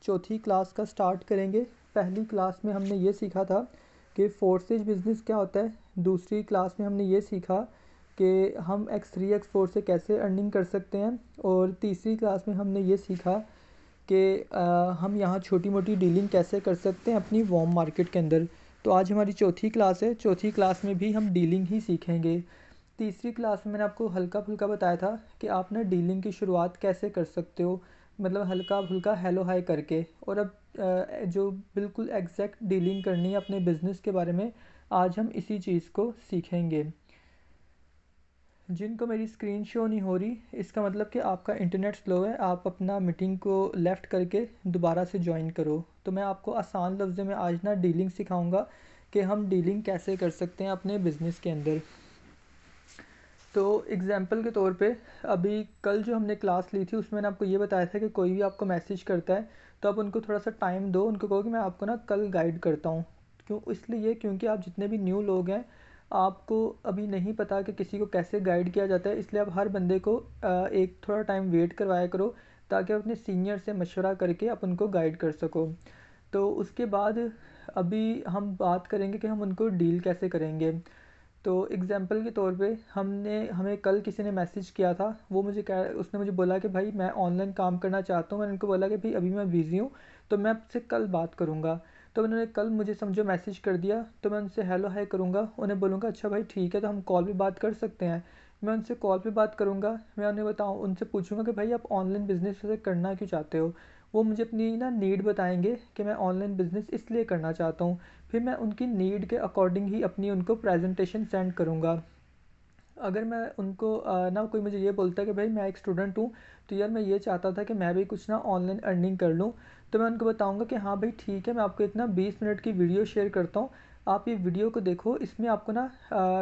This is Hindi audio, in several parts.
चौथी क्लास का स्टार्ट करेंगे। पहली क्लास में हमने ये सीखा था कि फोर्सेज बिज़नेस क्या होता है। दूसरी क्लास में हमने ये सीखा कि हम x3 x4 से कैसे अर्निंग कर सकते हैं। और तीसरी क्लास में हमने ये सीखा कि हम यहाँ छोटी मोटी डीलिंग कैसे कर सकते हैं अपनी वॉर्म मार्केट के अंदर। तो आज हमारी चौथी क्लास है। चौथी क्लास में भी हम डीलिंग ही सीखेंगे। तीसरी क्लास में मैंने आपको हल्का फुल्का बताया था कि आप ना डीलिंग की शुरुआत कैसे कर सकते हो, मतलब हल्का फुल्का हेलो हाय करके। और अब जो बिल्कुल एग्जैक्ट डीलिंग करनी है अपने बिज़नेस के बारे में, आज हम इसी चीज़ को सीखेंगे। जिनको मेरी स्क्रीन शो नहीं हो रही, इसका मतलब कि आपका इंटरनेट स्लो है, आप अपना मीटिंग को लेफ़्ट करके दोबारा से ज्वाइन करो। तो मैं आपको आसान लफ्ज़ों में आज ना डीलिंग सिखाऊंगा कि हम डीलिंग कैसे कर सकते हैं अपने बिज़नेस के अंदर। तो एग्ज़ाम्पल के तौर पे अभी कल जो हमने क्लास ली थी उसमें मैंने आपको ये बताया था कि कोई भी आपको मैसेज करता है तो आप उनको थोड़ा सा टाइम दो, उनको कहो कि मैं आपको ना कल गाइड करता हूँ। क्यों? इसलिए क्योंकि आप जितने भी न्यू लोग हैं आपको अभी नहीं पता कि किसी को कैसे गाइड किया जाता है, इसलिए आप हर बंदे को एक थोड़ा टाइम वेट करवाया करो ताकि आप अपने सीनियर से मशवरा करके आप उनको गाइड कर सको। तो उसके बाद अभी हम बात करेंगे कि हम उनको डील कैसे करेंगे। तो एग्ज़ाम्पल के तौर पे हमें कल किसी ने मैसेज किया था, वो उसने मुझे बोला कि भाई मैं ऑनलाइन काम करना चाहता हूँ। मैंने उनको बोला कि भाई अभी मैं बिज़ी हूँ तो मैं आपसे कल बात करूँगा। तो उन्होंने कल मुझे समझो मैसेज कर दिया, तो मैं उनसे हेलो हाय करूँगा, उन्हें बोलूँगा अच्छा भाई ठीक है तो हम कॉल पे बात कर सकते हैं। मैं उनसे कॉल पे बात करूँगा, मैं उन्हें उनसे पूछूँगा कि भाई आप ऑनलाइन बिज़नेस वैसे करना क्यों चाहते हो। वो मुझे अपनी ना नीड बताएंगे कि मैं ऑनलाइन बिज़नेस इसलिए करना चाहता हूँ। फिर मैं उनकी नीड के अकॉर्डिंग ही अपनी उनको प्रेजेंटेशन सेंड करूँगा। अगर मैं उनको ना कोई मुझे ये बोलता है कि भाई मैं एक स्टूडेंट हूँ तो यार मैं ये चाहता था कि मैं भी कुछ ना ऑनलाइन अर्निंग कर लूँ, तो मैं उनको बताऊँगा कि हाँ भाई ठीक है, मैं आपको एक ना 20 मिनट की वीडियो शेयर करता हूँ, आप ये वीडियो को देखो। इसमें आपको ना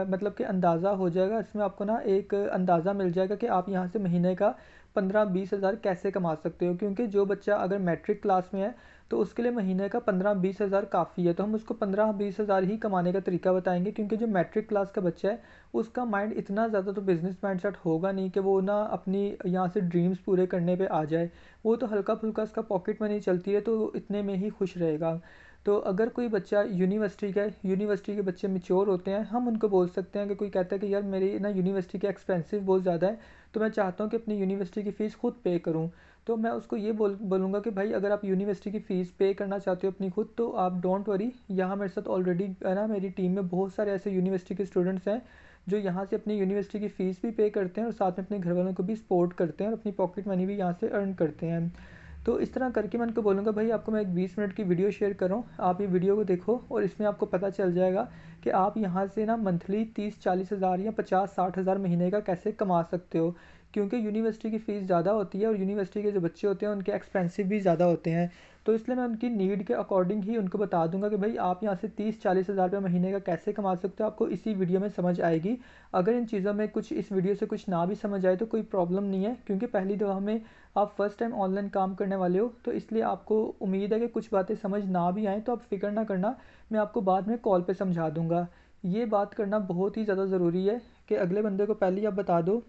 मतलब कि अंदाज़ा हो जाएगा, इसमें आपको ना एक अंदाज़ा मिल जाएगा कि आप यहाँ से महीने का 15-20 हज़ार कैसे कमा सकते हो। क्योंकि जो बच्चा अगर मैट्रिक क्लास में है तो उसके लिए महीने का 15-20 हज़ार काफ़ी है, तो हम उसको 15-20 हज़ार ही कमाने का तरीका बताएंगे। क्योंकि जो मैट्रिक क्लास का बच्चा है उसका माइंड इतना ज़्यादा तो बिज़नेस माइंडसेट होगा नहीं कि वो ना अपनी यहाँ से ड्रीम्स पूरे करने पे आ जाए। वो तो हल्का फुल्का उसका पॉकेट मनी चलती है तो इतने में ही खुश रहेगा। तो अगर कोई बच्चा यूनिवर्सिटी का है, यूनिवर्सिटी के बच्चे मैच्योर होते हैं, हम उनको बोल सकते हैं कि कोई कहता है कि यार मेरी ना यूनिवर्सिटी के एक्सपेंसिव बहुत ज़्यादा है तो मैं चाहता हूँ कि अपनी यूनिवर्सिटी की फ़ीस खुद पे करूँ। तो मैं उसको ये बोलूँगा कि भाई अगर आप यूनिवर्सिटी की फ़ीस पे करना चाहते हो अपनी खुद, तो आप डोंट वरी, यहाँ मेरे साथ ऑलरेडी है ना मेरी टीम में बहुत सारे ऐसे यूनिवर्सिटी के स्टूडेंट्स हैं जो यहाँ से अपनी यूनिवर्सिटी की फ़ीस भी पे करते हैं और साथ में अपने घर वालों को भी सपोर्ट करते हैं और अपनी पॉकेट मनी भी यहाँ से अर्न करते हैं। तो इस तरह करके मैं उनको बोलूँगा भाई आपको मैं एक 20 मिनट की वीडियो शेयर कर रहा हूँ, आप ये वीडियो को देखो और इसमें आपको पता चल जाएगा कि आप यहाँ से ना मंथली 30-40 हज़ार या 50-60 हज़ार महीने का कैसे कमा सकते हो। क्योंकि यूनिवर्सिटी की फ़ीस ज़्यादा होती है और यूनिवर्सिटी के जो बच्चे होते हैं उनके एक्सपेंसिव भी ज़्यादा होते हैं। तो इसलिए मैं उनकी नीड के अकॉर्डिंग ही उनको बता दूंगा कि भाई आप यहाँ से 30-40 हज़ार रुपये महीने का कैसे कमा सकते हो, आपको इसी वीडियो में समझ आएगी। अगर इन चीज़ों में कुछ इस वीडियो से कुछ ना भी समझ आए तो कोई प्रॉब्लम नहीं है, क्योंकि पहली दफ़ा में आप फर्स्ट टाइम ऑनलाइन काम करने वाले हो, तो इसलिए आपको उम्मीद है कि कुछ बातें समझ ना भी आएँ तो आप फ़िक्र ना करना, मैं आपको बाद में कॉल पे समझा दूँगा। ये बात करना बहुत ही ज़्यादा ज़रूरी है कि अगले बंदे को पहले ही आप बता दो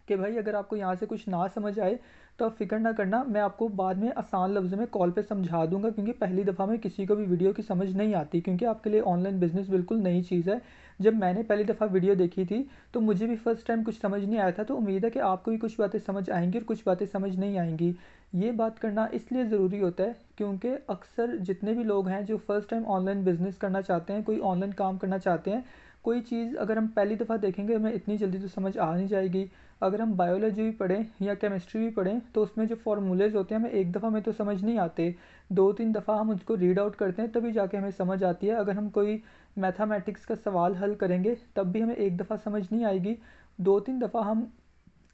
कि भाई अगर आपको यहाँ से कुछ ना समझ आए तो आप फ़िक्र ना करना, मैं आपको बाद में आसान लफ्ज़ों में कॉल पे समझा दूँगा। क्योंकि पहली दफ़ा में किसी को भी वीडियो की समझ नहीं आती, क्योंकि आपके लिए ऑनलाइन बिज़नेस बिल्कुल नई चीज़ है। जब मैंने पहली दफ़ा वीडियो देखी थी तो मुझे भी फ़र्स्ट टाइम कुछ समझ नहीं आया था, तो उम्मीद है कि आपको भी कुछ बातें समझ आएँगी और कुछ बातें समझ नहीं आएँगी। ये बात करना इसलिए ज़रूरी होता है क्योंकि अक्सर जितने भी लोग हैं जो फ़र्स्ट टाइम ऑनलाइन बिज़नेस करना चाहते हैं, कोई ऑनलाइन काम करना चाहते हैं, कोई चीज़ अगर हम पहली दफ़ा देखेंगे हमें इतनी जल्दी तो समझ आ नहीं जाएगी। अगर हम बायोलॉजी भी पढ़ें या केमिस्ट्री भी पढ़ें तो उसमें जो फार्मूलेज़ होते हैं हमें एक दफ़ा में तो समझ नहीं आते, 2-3 दफ़ा हम उसको रीड आउट करते हैं तभी जाके हमें समझ आती है। अगर हम कोई मैथमेटिक्स का सवाल हल करेंगे तब भी हमें एक दफ़ा समझ नहीं आएगी, 2-3 दफ़ा हम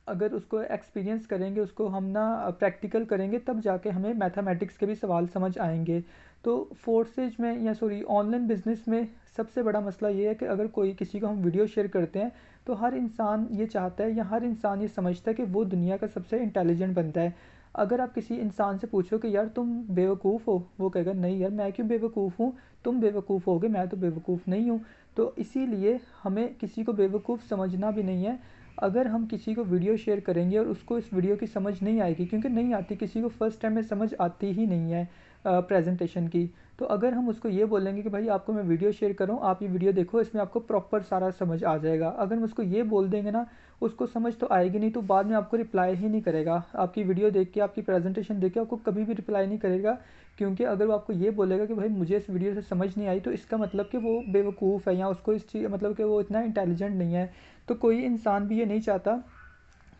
अगर उसको एक्सपीरियंस करेंगे, उसको हम ना प्रैक्टिकल करेंगे, तब जाके हमें मैथमेटिक्स के भी सवाल समझ आएंगे। तो फोर्सेज में या सॉरी ऑनलाइन बिज़नेस में सबसे बड़ा मसला ये है कि अगर कोई किसी को हम वीडियो शेयर करते हैं तो हर इंसान ये चाहता है या हर इंसान ये समझता है कि वो दुनिया का सबसे इंटेलिजेंट बनता है। अगर आप किसी इंसान से पूछो कि यार तुम बेवकूफ़ हो, वो कहेगा नहीं यार मैं क्यों बेवकूफ़ हूँ, तुम बेवकूफ़ होगे, मैं तो बेवकूफ़ नहीं हूँ। तो इसीलिए हमें किसी को बेवकूफ़ समझना भी नहीं है, अगर हम किसी को वीडियो शेयर करेंगे और उसको इस वीडियो की समझ नहीं आएगी, क्योंकि नहीं आती, किसी को फ़र्स्ट टाइम में समझ आती ही नहीं है प्रेजेंटेशन की। तो अगर हम उसको ये बोलेंगे कि भाई आपको मैं वीडियो शेयर कर रहा हूँ, आप ये वीडियो देखो, इसमें आपको प्रॉपर सारा समझ आ जाएगा, अगर हम उसको ये बोल देंगे ना, उसको समझ तो आएगी नहीं, तो बाद में आपको रिप्लाई ही नहीं करेगा, आपकी वीडियो देख के, आपकी प्रेजेंटेशन देख के आपको कभी भी रिप्लाई नहीं करेगा। क्योंकि अगर वो आपको ये बोलेगा कि भाई मुझे इस वीडियो से समझ नहीं आई, तो इसका मतलब कि वो बेवकूफ़ है, या उसको इस चीज़ मतलब कि वो इतना इंटेलिजेंट नहीं है। तो कोई इंसान भी ये नहीं चाहता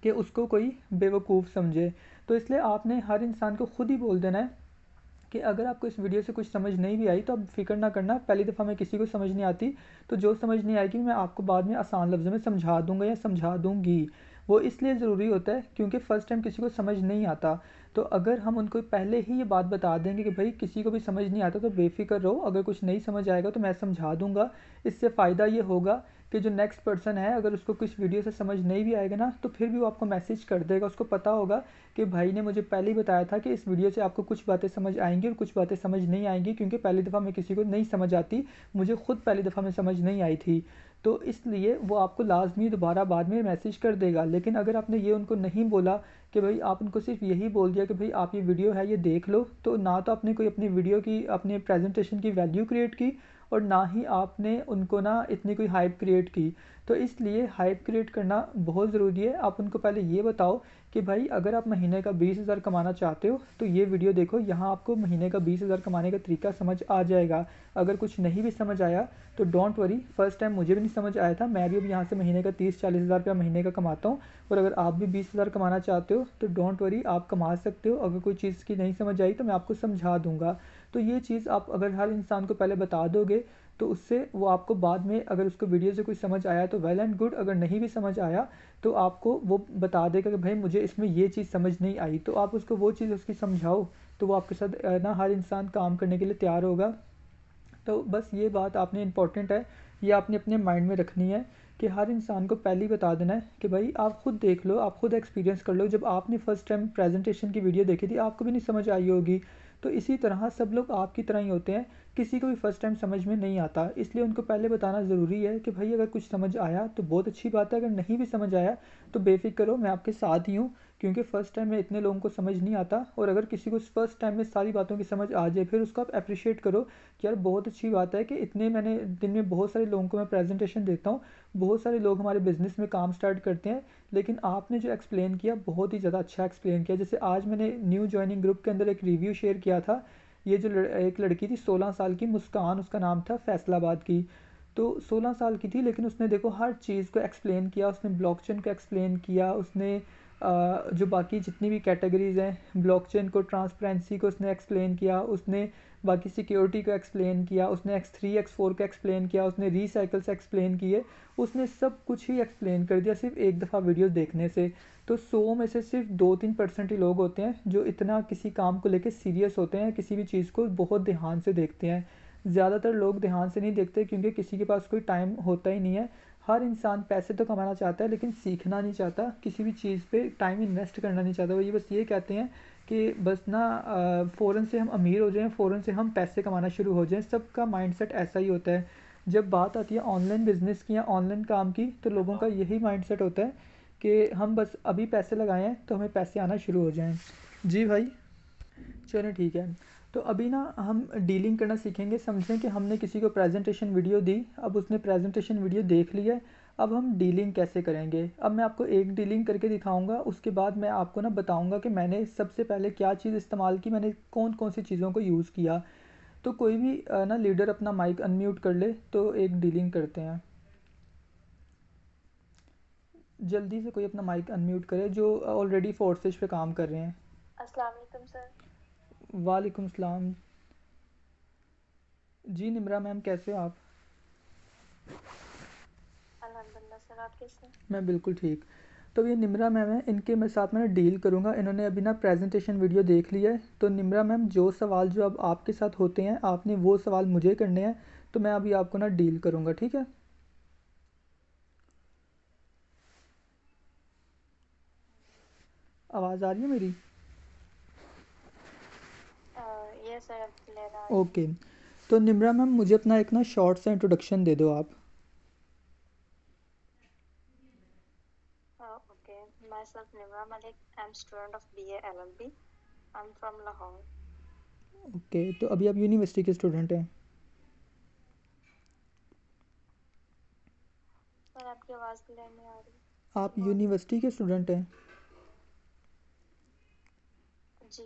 कि उसको कोई बेवकूफ़ समझे। तो इसलिए आपने हर इंसान को खुद ही बोल देना है कि अगर आपको इस वीडियो से कुछ समझ नहीं भी आई तो आप फ़िक्र ना करना, पहली दफ़ा में किसी को समझ नहीं आती, तो जो समझ नहीं आएगी मैं आपको बाद में आसान लफ्ज़ों में समझा दूँगा या समझा दूँगी। वो इसलिए ज़रूरी होता है क्योंकि फ़र्स्ट टाइम किसी को समझ नहीं आता। तो अगर हम उनको पहले ही ये बात बता देंगे कि भाई किसी को भी समझ नहीं आता तो बेफ़िक्र रहो, अगर कुछ नहीं समझ आएगा तो मैं समझा दूँगा। इससे फ़ायदा ये होगा कि जो नेक्स्ट पर्सन है, अगर उसको कुछ वीडियो से समझ नहीं भी आएगा ना, तो फिर भी वो आपको मैसेज कर देगा, उसको पता होगा कि भाई ने मुझे पहले ही बताया था कि इस वीडियो से आपको कुछ बातें समझ आएंगी और कुछ बातें समझ नहीं आएंगी, क्योंकि पहली दफ़ा में किसी को नहीं समझ आती, मुझे खुद पहली दफ़ा में समझ नहीं आई थी। तो इसलिए वो आपको लाजमी दोबारा बाद में मैसेज कर देगा। लेकिन अगर आपने ये उनको नहीं बोला कि भाई, आप उनको सिर्फ यही बोल दिया कि भाई आप ये वीडियो है ये देख लो, तो ना तो आपने कोई अपनी वीडियो की, अपने प्रेजेंटेशन की वैल्यू क्रिएट की, और ना ही आपने उनको ना इतनी कोई हाइप क्रिएट की। तो इसलिए हाइप क्रिएट करना बहुत ज़रूरी है। आप उनको पहले ये बताओ कि भाई अगर आप महीने का 20,000 कमाना चाहते हो तो ये वीडियो देखो, यहाँ आपको महीने का 20,000 कमाने का तरीका समझ आ जाएगा। अगर कुछ नहीं भी समझ आया तो डोंट वरी, फर्स्ट टाइम मुझे भी नहीं समझ आया था, मैं भी अब यहाँ से महीने का 30-40 हज़ार रुपया महीने का कमाता हूँ। और अगर आप भी 20,000 कमाना चाहते हो तो डोंट वरी, आप कमा सकते हो। अगर कोई चीज़ की नहीं समझ आई तो मैं आपको समझा दूँगा। तो ये चीज़ आप अगर हर इंसान को पहले बता दोगे तो उससे वो आपको बाद में, अगर उसको वीडियो से कुछ समझ आया तो वेल एंड गुड, अगर नहीं भी समझ आया तो आपको वो बता देगा कि भाई मुझे इसमें ये चीज़ समझ नहीं आई, तो आप उसको वो चीज़ उसकी समझाओ, तो वो आपके साथ ना हर इंसान काम करने के लिए तैयार होगा। तो बस ये बात आपने इम्पोर्टेंट है, ये आपने अपने माइंड में रखनी है कि हर इंसान को पहले ही बता देना है कि भाई आप खुद देख लो, आप खुद एक्सपीरियंस कर लो, जब आपने फर्स्ट टाइम प्रेजेंटेशन की वीडियो देखी थी आपको भी नहीं समझ आई होगी। तो इसी तरह सब लोग आपकी तरह ही होते हैं, किसी को भी फर्स्ट टाइम समझ में नहीं आता, इसलिए उनको पहले बताना ज़रूरी है कि भाई अगर कुछ समझ आया तो बहुत अच्छी बात है, अगर नहीं भी समझ आया तो बेफिक्र करो, मैं आपके साथ ही हूँ। क्योंकि फ़र्स्ट टाइम में इतने लोगों को समझ नहीं आता, और अगर किसी को फ़र्स्ट टाइम में सारी बातों की समझ आ जाए फिर उसको आप अप्रिशिएट करो कि यार बहुत अच्छी बात है कि इतने, मैंने दिन में बहुत सारे लोगों को मैं प्रेजेंटेशन देता हूँ, बहुत सारे लोग हमारे बिज़नेस में काम स्टार्ट करते हैं, लेकिन आपने जो एक्सप्लेन किया बहुत ही ज़्यादा अच्छा एक्सप्लेन किया। जैसे आज मैंने न्यू जॉइनिंग ग्रुप के अंदर एक रिव्यू शेयर किया था, ये जो एक लड़की थी 16 साल की, मुस्कान उसका नाम था, फैसलाबाद की। तो 16 साल की थी, लेकिन उसने देखो हर चीज़ को एक्सप्लेन किया, उसने ब्लॉकचेन को एक्सप्लेन किया, उसने जो बाकी जितनी भी कैटेगरीज़ हैं ब्लॉकचेन को, ट्रांसपेरेंसी को उसने एक्सप्लेन किया, उसने बाकी सिक्योरिटी को एक्सप्लेन किया, उसने X3 X4 को एक्सप्लेन किया, उसने रीसाइकल्स एक्सप्लेन किए, उसने सब कुछ ही एक्सप्लेन कर दिया सिर्फ एक दफ़ा वीडियो देखने से। तो 100 में से सिर्फ 2-3% ही लोग होते हैं जो इतना किसी काम को लेकर सीरियस होते हैं, किसी भी चीज़ को बहुत ध्यान से देखते हैं। ज़्यादातर लोग ध्यान से नहीं देखते क्योंकि किसी के पास कोई टाइम होता ही नहीं है। हर इंसान पैसे तो कमाना चाहता है लेकिन सीखना नहीं चाहता, किसी भी चीज़ पे टाइम इन्वेस्ट करना नहीं चाहता। वो ये बस ये कहते हैं कि बस ना फ़ौरन से हम अमीर हो जाएं, फ़ौरन से हम पैसे कमाना शुरू हो जाएं, सबका माइंडसेट ऐसा ही होता है। जब बात आती है ऑनलाइन बिज़नेस की या ऑनलाइन काम की, तो लोगों का यही माइंडसेट होता है कि हम बस अभी पैसे लगाए हैं तो हमें पैसे आना शुरू हो जाएं। जी भाई, चलो ठीक है। तो अभी ना हम डीलिंग करना सीखेंगे। समझें कि हमने किसी को प्रेजेंटेशन वीडियो दी, अब उसने प्रेजेंटेशन वीडियो देख ली है, अब हम डीलिंग कैसे करेंगे। अब मैं आपको एक डीलिंग करके दिखाऊंगा, उसके बाद मैं आपको ना बताऊंगा कि मैंने सबसे पहले क्या चीज़ इस्तेमाल की, मैंने कौन कौन सी चीज़ों को यूज़ किया। तो कोई भी ना लीडर अपना माइक अनम्यूट कर ले तो एक डीलिंग करते हैं। जल्दी से कोई अपना माइक अनम्यूट करे जो ऑलरेडी फोर्सेज पे काम कर रहे हैं। अस्सलाम वालेकुम सर। वालेकुम सलाम। जी निम्रा मैम, कैसे हो आप? अल्हम्दुलिल्लाह सर, आप कैसे हैं? मैं बिल्कुल ठीक। तो ये निम्रा मैम है, इनके मैं साथ में डील करूँगा। इन्होंने अभी ना प्रेजेंटेशन वीडियो देख ली है, तो निम्रा मैम जो सवाल जो अब आपके साथ होते हैं आपने वो सवाल मुझे करने हैं, तो मैं अभी आपको ना डील करूँगा, ठीक है? आवाज़ आ रही है मेरी? यस सर, अब क्लियर आ रही है। ओके। तो निम्रा मैम मुझे अपना एक ना शॉर्ट सा इंट्रोडक्शन दे दो आप। Nimra Malik. I'm student of BA LLB. I'm from Lahore. Okay, तो अभी आप यूनिवर्सिटी के स्टूडेंट हैं? सर आपकी आवाज़ क्लियर नहीं आ रही। आप यूनिवर्सिटी के स्टूडेंट हैं? जी।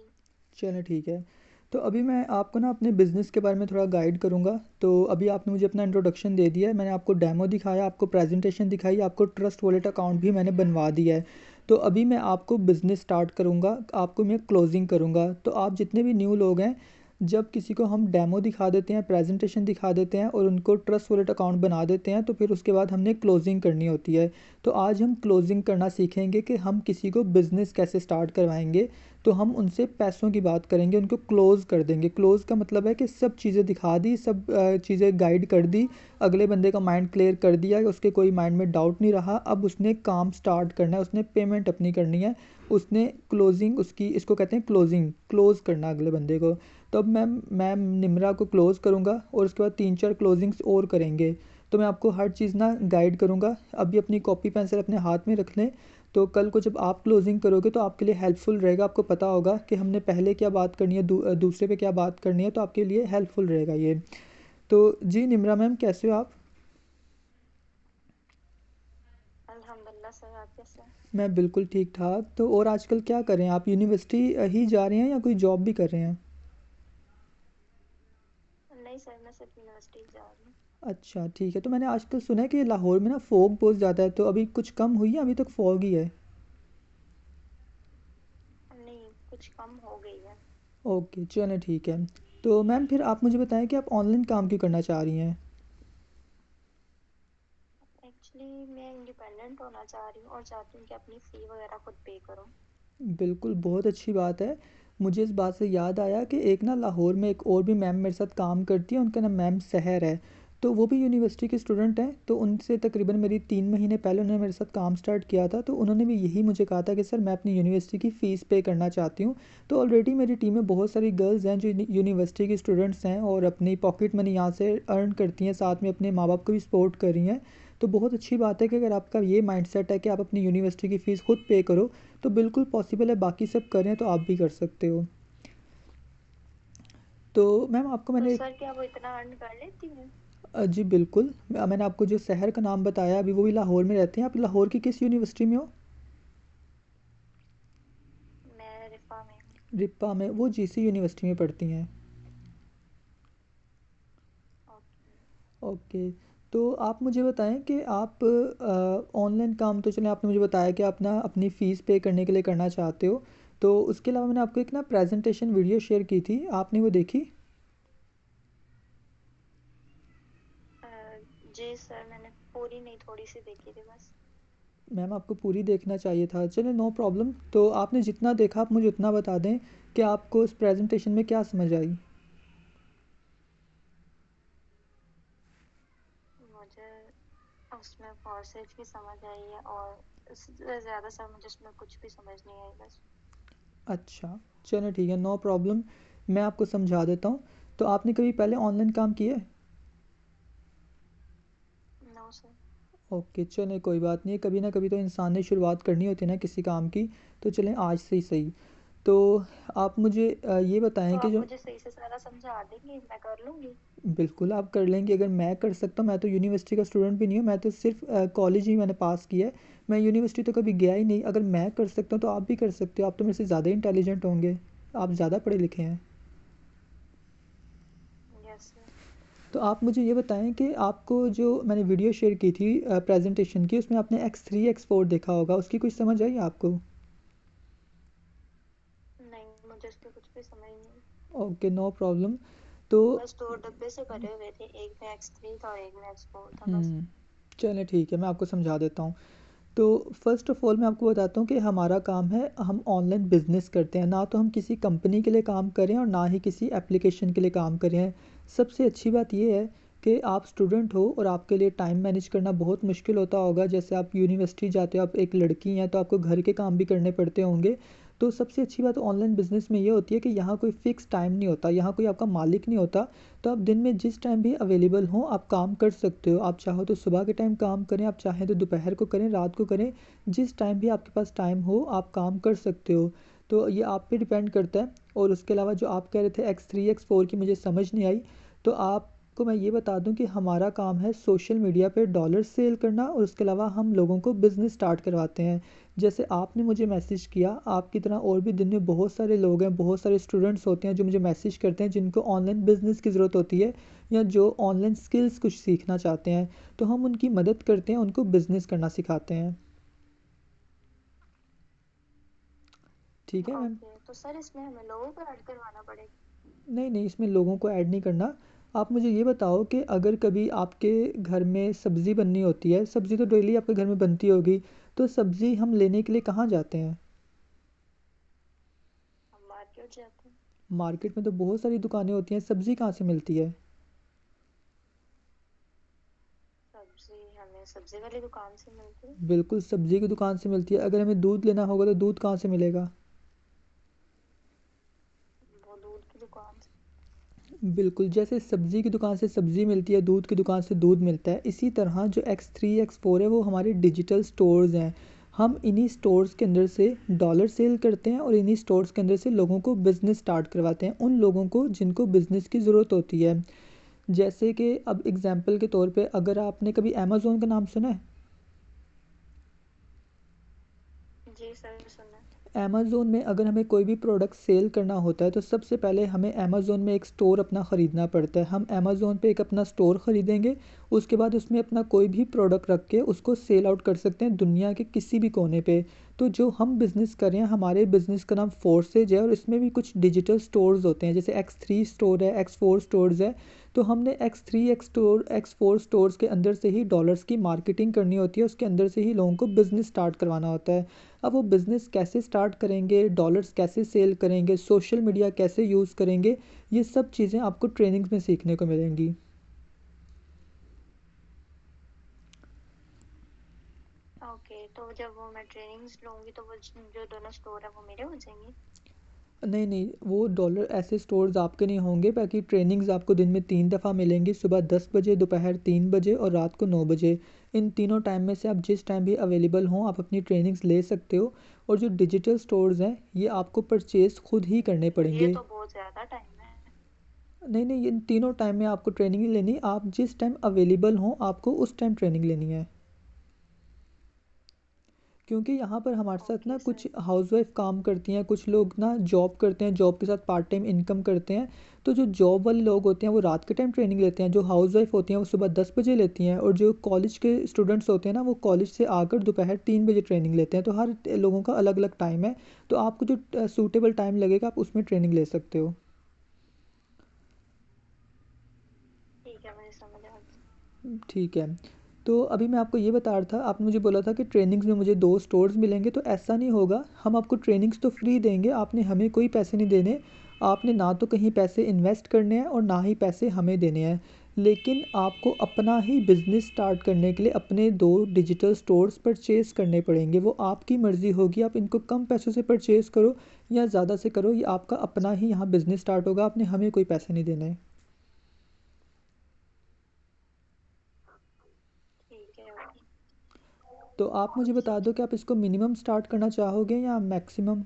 चलें ठीक है। तो अभी मैं आपको ना अपने बिज़नेस के बारे में थोड़ा गाइड करूँगा। तो अभी आपने मुझे अपना इंट्रोडक्शन दे दिया है, मैंने आपको डेमो दिखाया, आपको प्रेजेंटेशन दिखाई, आपको ट्रस्ट वॉलेट अकाउंट भी मैंने बनवा दिया है। तो अभी मैं आपको बिज़नेस स्टार्ट करूँगा, आपको मैं क्लोजिंग करूँगा। तो आप जितने भी न्यू लोग हैं, जब किसी को हम डेमो दिखा देते हैं, प्रेजेंटेशन दिखा देते हैं और उनको ट्रस्ट वॉलेट अकाउंट बना देते हैं, तो फिर उसके बाद हमने क्लोजिंग करनी होती है। तो आज हम क्लोजिंग करना सीखेंगे कि हम किसी को बिज़नेस कैसे स्टार्ट करवाएंगे। तो हम उनसे पैसों की बात करेंगे, उनको क्लोज़ कर देंगे। क्लोज़ का मतलब है कि सब चीज़ें दिखा दी, सब चीज़ें गाइड कर दी, अगले बंदे का माइंड क्लियर कर दिया, उसके कोई माइंड में डाउट नहीं रहा। अब उसने काम स्टार्ट करना है, उसने पेमेंट अपनी करनी है, उसने क्लोजिंग उसकी, इसको कहते हैं क्लोजिंग, क्लोज़ करना अगले बंदे को। तो अब मैं निम्रा को क्लोज़ करूँगा और उसके बाद 3-4 क्लोजिंग्स और करेंगे। तो मैं आपको हर चीज़ ना गाइड करूँगा। अभी अपनी कॉपी पेंसिल अपने हाथ में रख लें, तो कल को जब आप क्लोजिंग करोगे तो आपके लिए हेल्पफुल रहेगा। आपको पता होगा कि हमने पहले क्या बात करनी है, दूसरे पे क्या बात करनी है, तो आपके लिए हेल्पफुल रहेगा ये। तो जी निम्रा मैम, कैसे हो आप? अल्हम्दुलिल्लाह सर, आप कैसे हैं? मैं बिल्कुल ठीक ठाक। तो और आजकल क्या कर रहे हैं आप? यूनिवर्सिटी ही जा रहे हैं या कोई जॉब भी कर रहे हैं? नहीं सर, मैं सिर्फ यूनिवर्सिटी जा रही हूँ। अच्छा ठीक है। तो मैंने आजकल सुना है कि लाहौर में ना फॉग बहुत ज़्यादा है, तो अभी कुछ कम हुई है, अभी तक फॉग ही है? नहीं, कुछ कम हो गई है। ओके चलें ठीक है। तो मैम फिर आप मुझे बताएं कि आप ऑनलाइन काम क्यों करना चाह रही हैं? एक्चुअली मैं इंडिपेंडेंट होना चाह रही हूँ और चाहती हूँ कि अपनी फ़ी वगैरह खुद पे करूँ। बिल्कुल, बहुत अच्छी बात है। मुझे इस बात से याद आया कि एक ना लाहौर में एक और भी मैम मेरे साथ काम करती हैं, उनका नाम मैम सहर है। तो वो भी यूनिवर्सिटी के स्टूडेंट हैं, तो उनसे तकरीबन मेरी 3 महीने पहले उन्होंने मेरे साथ काम स्टार्ट किया था। तो उन्होंने भी यही मुझे कहा था कि सर मैं अपनी यूनिवर्सिटी की फ़ीस पे करना चाहती हूँ। तो ऑलरेडी मेरी टीम में बहुत सारी गर्ल्स हैं जो यूनिवर्सिटी की स्टूडेंट्स हैं और अपनी पॉकेट मनी यहाँ से अर्न करती हैं, साथ में अपने माँ बाप को भी सपोर्ट कर रही हैं। तो बहुत अच्छी बात है कि अगर आपका ये माइंडसेट है कि आप अपनी यूनिवर्सिटी की फ़ीस खुद पे करो, तो बिल्कुल पॉसिबल है, बाकी सब करें तो आप भी कर सकते हो। तो मैम आपको तो मैंने सर क्या वो इतना अर्न कर लेती हैं? जी बिल्कुल। मैंने आपको जो शहर का नाम बताया अभी, वो भी लाहौर में रहते हैं। आप लाहौर की किस यूनिवर्सिटी में हो? मैं रिफा में हूँ। रिप्पा में? वो जीसी यूनिवर्सिटी में पढ़ती हैं। ओके। ओके। तो आप मुझे बताएं कि आप ऑनलाइन काम तो चलें, आपने मुझे बताया कि आप ना अपनी फ़ीस पे करने के लिए करना चाहते हो। तो उसके अलावा मैंने आपको एक ना प्रेजेंटेशन वीडियो शेयर की थी, आपने वो देखी? जी सर, मैंने पूरी नहीं, थोड़ी सी देखी थी बस। मैम आपको पूरी देखना चाहिए था। चलें नो प्रॉब्लम। तो आपने जितना देखा आप मुझे उतना बता दें कि आपको इस प्रेजेंटेशन में क्या समझ आई? मुझे उसमें प्रोसेस की समझ आई है और इससे ज़्यादा सर मुझे उसमें कुछ भी समझ नहीं आई बस। अच्छा चलें ठीक है, नो प्रॉब्लम। मैं आपको समझा देता हूँ। तो आपने कभी पहले ऑनलाइन काम किया है? No sir. ओके चलें कोई बात नहीं है, कभी ना कभी तो इंसान ने शुरुआत करनी होती है ना किसी काम की। तो चलें आज से ही सही। तो आप मुझे ये तो बताएं कि आप जो मुझे सही से सारा समझा देंगे, मैं कर लूँगी। बिल्कुल आप कर लेंगे, अगर मैं कर सकता हूँ, मैं तो यूनिवर्सिटी का स्टूडेंट भी नहीं हूँ, मैं तो सिर्फ कॉलेज ही मैंने पास किया है। मैं यूनिवर्सिटी तो कभी गया ही नहीं। अगर मैं कर सकता हूँ तो आप भी कर सकते हो। आप तो मेरे से ज़्यादा इंटेलिजेंट होंगे, आप ज़्यादा पढ़े लिखे हैं। Yes sir. तो आप मुझे ये बताएं कि आपको जो मैंने वीडियो शेयर की थी प्रेजेंटेशन की, उसमें आपने X3 X4 देखा होगा, उसकी कुछ समझ आई आपको? नहीं, मुझे उसके कुछ भी समझ नहीं आई। Okay no problem. तो बस दो डब्बे से भरे हुए थे, एक में X3 था और एक में X4 था बस। चलें ठीक है, मैं आपको समझा देता हूँ। तो फ़र्स्ट ऑफ़ ऑल मैं आपको बताता हूँ कि हमारा काम है, हम ऑनलाइन बिज़नेस करते हैं, ना तो हम किसी कंपनी के लिए काम कर रहे हैं और ना ही किसी एप्लीकेशन के लिए काम कर रहे हैं। सबसे अच्छी बात ये है कि आप स्टूडेंट हो और आपके लिए टाइम मैनेज करना बहुत मुश्किल होता होगा। जैसे आप यूनिवर्सिटी जाते हो, आप एक लड़की हैं, तो आपको घर के काम भी करने पड़ते होंगे। तो सबसे अच्छी बात ऑनलाइन बिज़नेस में ये होती है कि यहाँ कोई फ़िक्स टाइम नहीं होता, यहाँ कोई आपका मालिक नहीं होता। तो आप दिन में जिस टाइम भी अवेलेबल हों आप काम कर सकते हो। आप चाहो तो सुबह के टाइम काम करें, आप चाहें तो दोपहर को करें, रात को करें, जिस टाइम भी आपके पास टाइम हो आप काम कर सकते हो। तो ये आप पे डिपेंड करता है। और उसके अलावा जो आप कह रहे थे X3 X4 की मुझे समझ नहीं आई। तो आपको मैं ये बता दूं कि हमारा काम है सोशल मीडिया पे डॉलर सेल करना, और उसके अलावा हम लोगों को बिज़नेस स्टार्ट करवाते हैं। जैसे आपने मुझे मैसेज किया, आपकी तरह और भी दिन में बहुत सारे लोग हैं, बहुत सारे स्टूडेंट्स होते हैं जो मुझे मैसेज करते हैं जिनको ऑनलाइन बिज़नेस की ज़रूरत होती है, या जो ऑनलाइन स्किल्स कुछ सीखना चाहते हैं। तो हम उनकी मदद करते हैं, उनको बिज़नेस करना सिखाते हैं। ठीक है मैम। ओके, तो सर इसमें हमें लोगों को ऐड करवाना पड़ेगा? नहीं नहीं, इसमें लोगों को ऐड नहीं करना। आप मुझे ये बताओ कि अगर कभी आपके घर में सब्ज़ी बननी होती है, सब्ज़ी तो डेली आपके घर में बनती होगी, तो सब्ज़ी हम लेने के लिए कहाँ जाते हैं? हम मार्केट जाते हैं। मार्केट में तो बहुत सारी दुकानें होती हैं, सब्ज़ी कहाँ से मिलती है? सब्जी हमें सब्जी वाली दुकान से मिलती है। बिल्कुल सब्ज़ी की दुकान से मिलती है। अगर हमें दूध लेना होगा तो दूध कहाँ से मिलेगा? वो दूध की दुकान से। बिल्कुल, जैसे सब्ज़ी की दुकान से सब्ज़ी मिलती है, दूध की दुकान से दूध मिलता है, इसी तरह जो X3 X4 है वो हमारे डिजिटल स्टोर्स हैं। हम इन्हीं स्टोर्स के अंदर से डॉलर सेल करते हैं और इन्हीं स्टोर्स के अंदर से लोगों को बिज़नेस स्टार्ट करवाते हैं, उन लोगों को जिनको बिज़नेस की ज़रूरत होती है। जैसे कि अब एग्ज़ाम्पल के तौर पे अगर आपने कभी अमेज़न का नाम सुना है? जी सर, सुना। अमेज़न में अगर हमें कोई भी प्रोडक्ट सेल करना होता है तो सबसे पहले हमें अमेज़न में एक स्टोर अपना ख़रीदना पड़ता है। हम अमेज़न पे एक अपना स्टोर ख़रीदेंगे, उसके बाद उसमें अपना कोई भी प्रोडक्ट रख के उसको सेल आउट कर सकते हैं दुनिया के किसी भी कोने पे। तो जो हम बिज़नेस कर रहे हैं, हमारे बिज़नेस का नाम फोर्सेज है, और इसमें भी कुछ डिजिटल स्टोर्स होते हैं, जैसे X3 स्टोर है, X4 स्टोर्स है। तो हमने X3 X4 स्टोर्स के अंदर से ही डॉलर्स की मार्केटिंग करनी होती है, उसके अंदर से ही लोगों को बिज़नेस स्टार्ट करवाना होता है। अब वो बिज़नेस कैसे स्टार्ट करेंगे, डॉलर्स कैसे सेल करेंगे, सोशल मीडिया कैसे यूज़ करेंगे, ये सब चीज़ें आपको ट्रेनिंग्स में सीखने को मिलेंगी। ओके, तो जब वो मैं ट्रेनिंग्स लूंगी तो वो जो दोनों स्टोर है वो मेरे हो जाएंगे? नहीं नहीं, वो डॉलर ऐसे स्टोर्स आपके नहीं होंगे, बाकी ट्रेनिंग्स आपको दिन में 3 दफ़ा मिलेंगी, सुबह 10 बजे, दोपहर 3 बजे और रात को 9 बजे। इन तीनों टाइम में से आप जिस टाइम भी अवेलेबल हों आप अपनी ट्रेनिंग्स ले सकते हो। और जो डिजिटल स्टोर्स हैं ये आपको परचेज़ खुद ही करने ये पड़ेंगे। तो बहुत ज़्यादा टाइम है। नहीं नहीं, इन तीनों टाइम में आपको ट्रेनिंग नहीं लेनी, आप जिस टाइम अवेलेबल हों आपको उस टाइम ट्रेनिंग लेनी है। क्योंकि यहाँ पर हमारे साथ ना ओके कुछ सर। हाउसवाइफ काम करती हैं, कुछ लोग ना जॉब करते हैं, जॉब के साथ पार्ट टाइम इनकम करते हैं। तो जो जॉब वाले लोग होते हैं वो रात के टाइम ट्रेनिंग लेते हैं, जो हाउसवाइफ होती हैं वो सुबह 10 बजे लेती हैं, और जो कॉलेज के स्टूडेंट्स होते हैं ना वो कॉलेज से आकर दोपहर 3 बजे ट्रेनिंग लेते हैं। तो हर लोगों का अलग अलग टाइम है। तो आपको जो सूटेबल टाइम लगेगा आप उसमें ट्रेनिंग ले सकते हो। ठीक है, मुझे समझ आ गया। ठीक है। तो अभी मैं आपको ये बता रहा था, आपने मुझे बोला था कि ट्रेनिंग्स में मुझे 2 स्टोर्स मिलेंगे, तो ऐसा नहीं होगा। हम आपको ट्रेनिंग्स तो फ्री देंगे, आपने हमें कोई पैसे नहीं देने। आपने ना तो कहीं पैसे इन्वेस्ट करने हैं और ना ही पैसे हमें देने हैं। लेकिन आपको अपना ही बिज़नेस स्टार्ट करने के लिए अपने 2 डिजिटल स्टोर्स परचेज़ करने पड़ेंगे। वो आपकी मर्ज़ी होगी, आप इनको कम पैसों से परचेज़ करो या ज़्यादा से करो, ये आपका अपना ही यहाँ बिज़नेस स्टार्ट होगा, आपने हमें कोई पैसे नहीं देने हैं। ठीक है, ओके। तो आप मुझे बता दो कि आप इसको मिनिमम स्टार्ट करना चाहोगे या मैक्सिमम?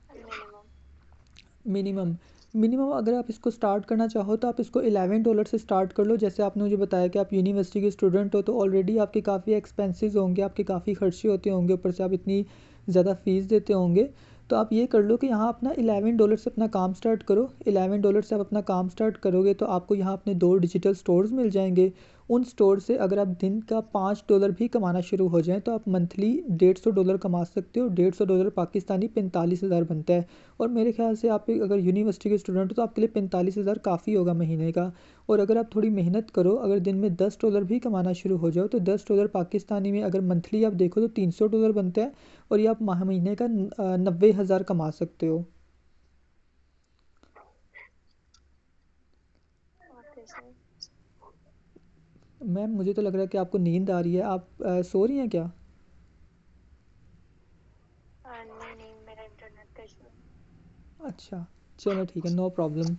मिनिमम। मिनिमम। मिनिमम अगर आप इसको स्टार्ट करना चाहो तो आप इसको $11 से स्टार्ट कर लो। जैसे आपने मुझे बताया कि आप यूनिवर्सिटी के स्टूडेंट हो, तो ऑलरेडी आपके काफ़ी एक्सपेंसेस होंगे, आपके काफ़ी खर्चे होते होंगे, ऊपर से आप इतनी ज़्यादा फ़ीस देते होंगे। तो आप ये कर लो कि यहाँ अपना $11 से अपना काम स्टार्ट करो। $11 से आप अपना काम स्टार्ट करोगे तो आपको यहाँ अपने 2 डिजिटल स्टोर्स मिल जाएंगे। उन स्टोर से अगर आप दिन का $5 भी कमाना शुरू हो जाएँ तो आप मंथली $150 कमा सकते हो। $150 पाकिस्तानी 45,000 बनता है। और मेरे ख्याल से आप एक अगर यूनिवर्सिटी के स्टूडेंट हो तो आपके लिए 45,000 काफ़ी होगा महीने का। और अगर आप थोड़ी मेहनत करो, अगर दिन में $10 भी कमाना शुरू हो जाओ तो $10 पाकिस्तानी में अगर मंथली आप देखो तो $300 बनता है। और ये आप महीने का 90,000 कमा सकते हो। Okay sir. मैम मुझे तो लग रहा है कि आपको नींद आ रही है, आप सो रही हैं क्या? अच्छा, चलो ठीक है, नो प्रॉब्लम।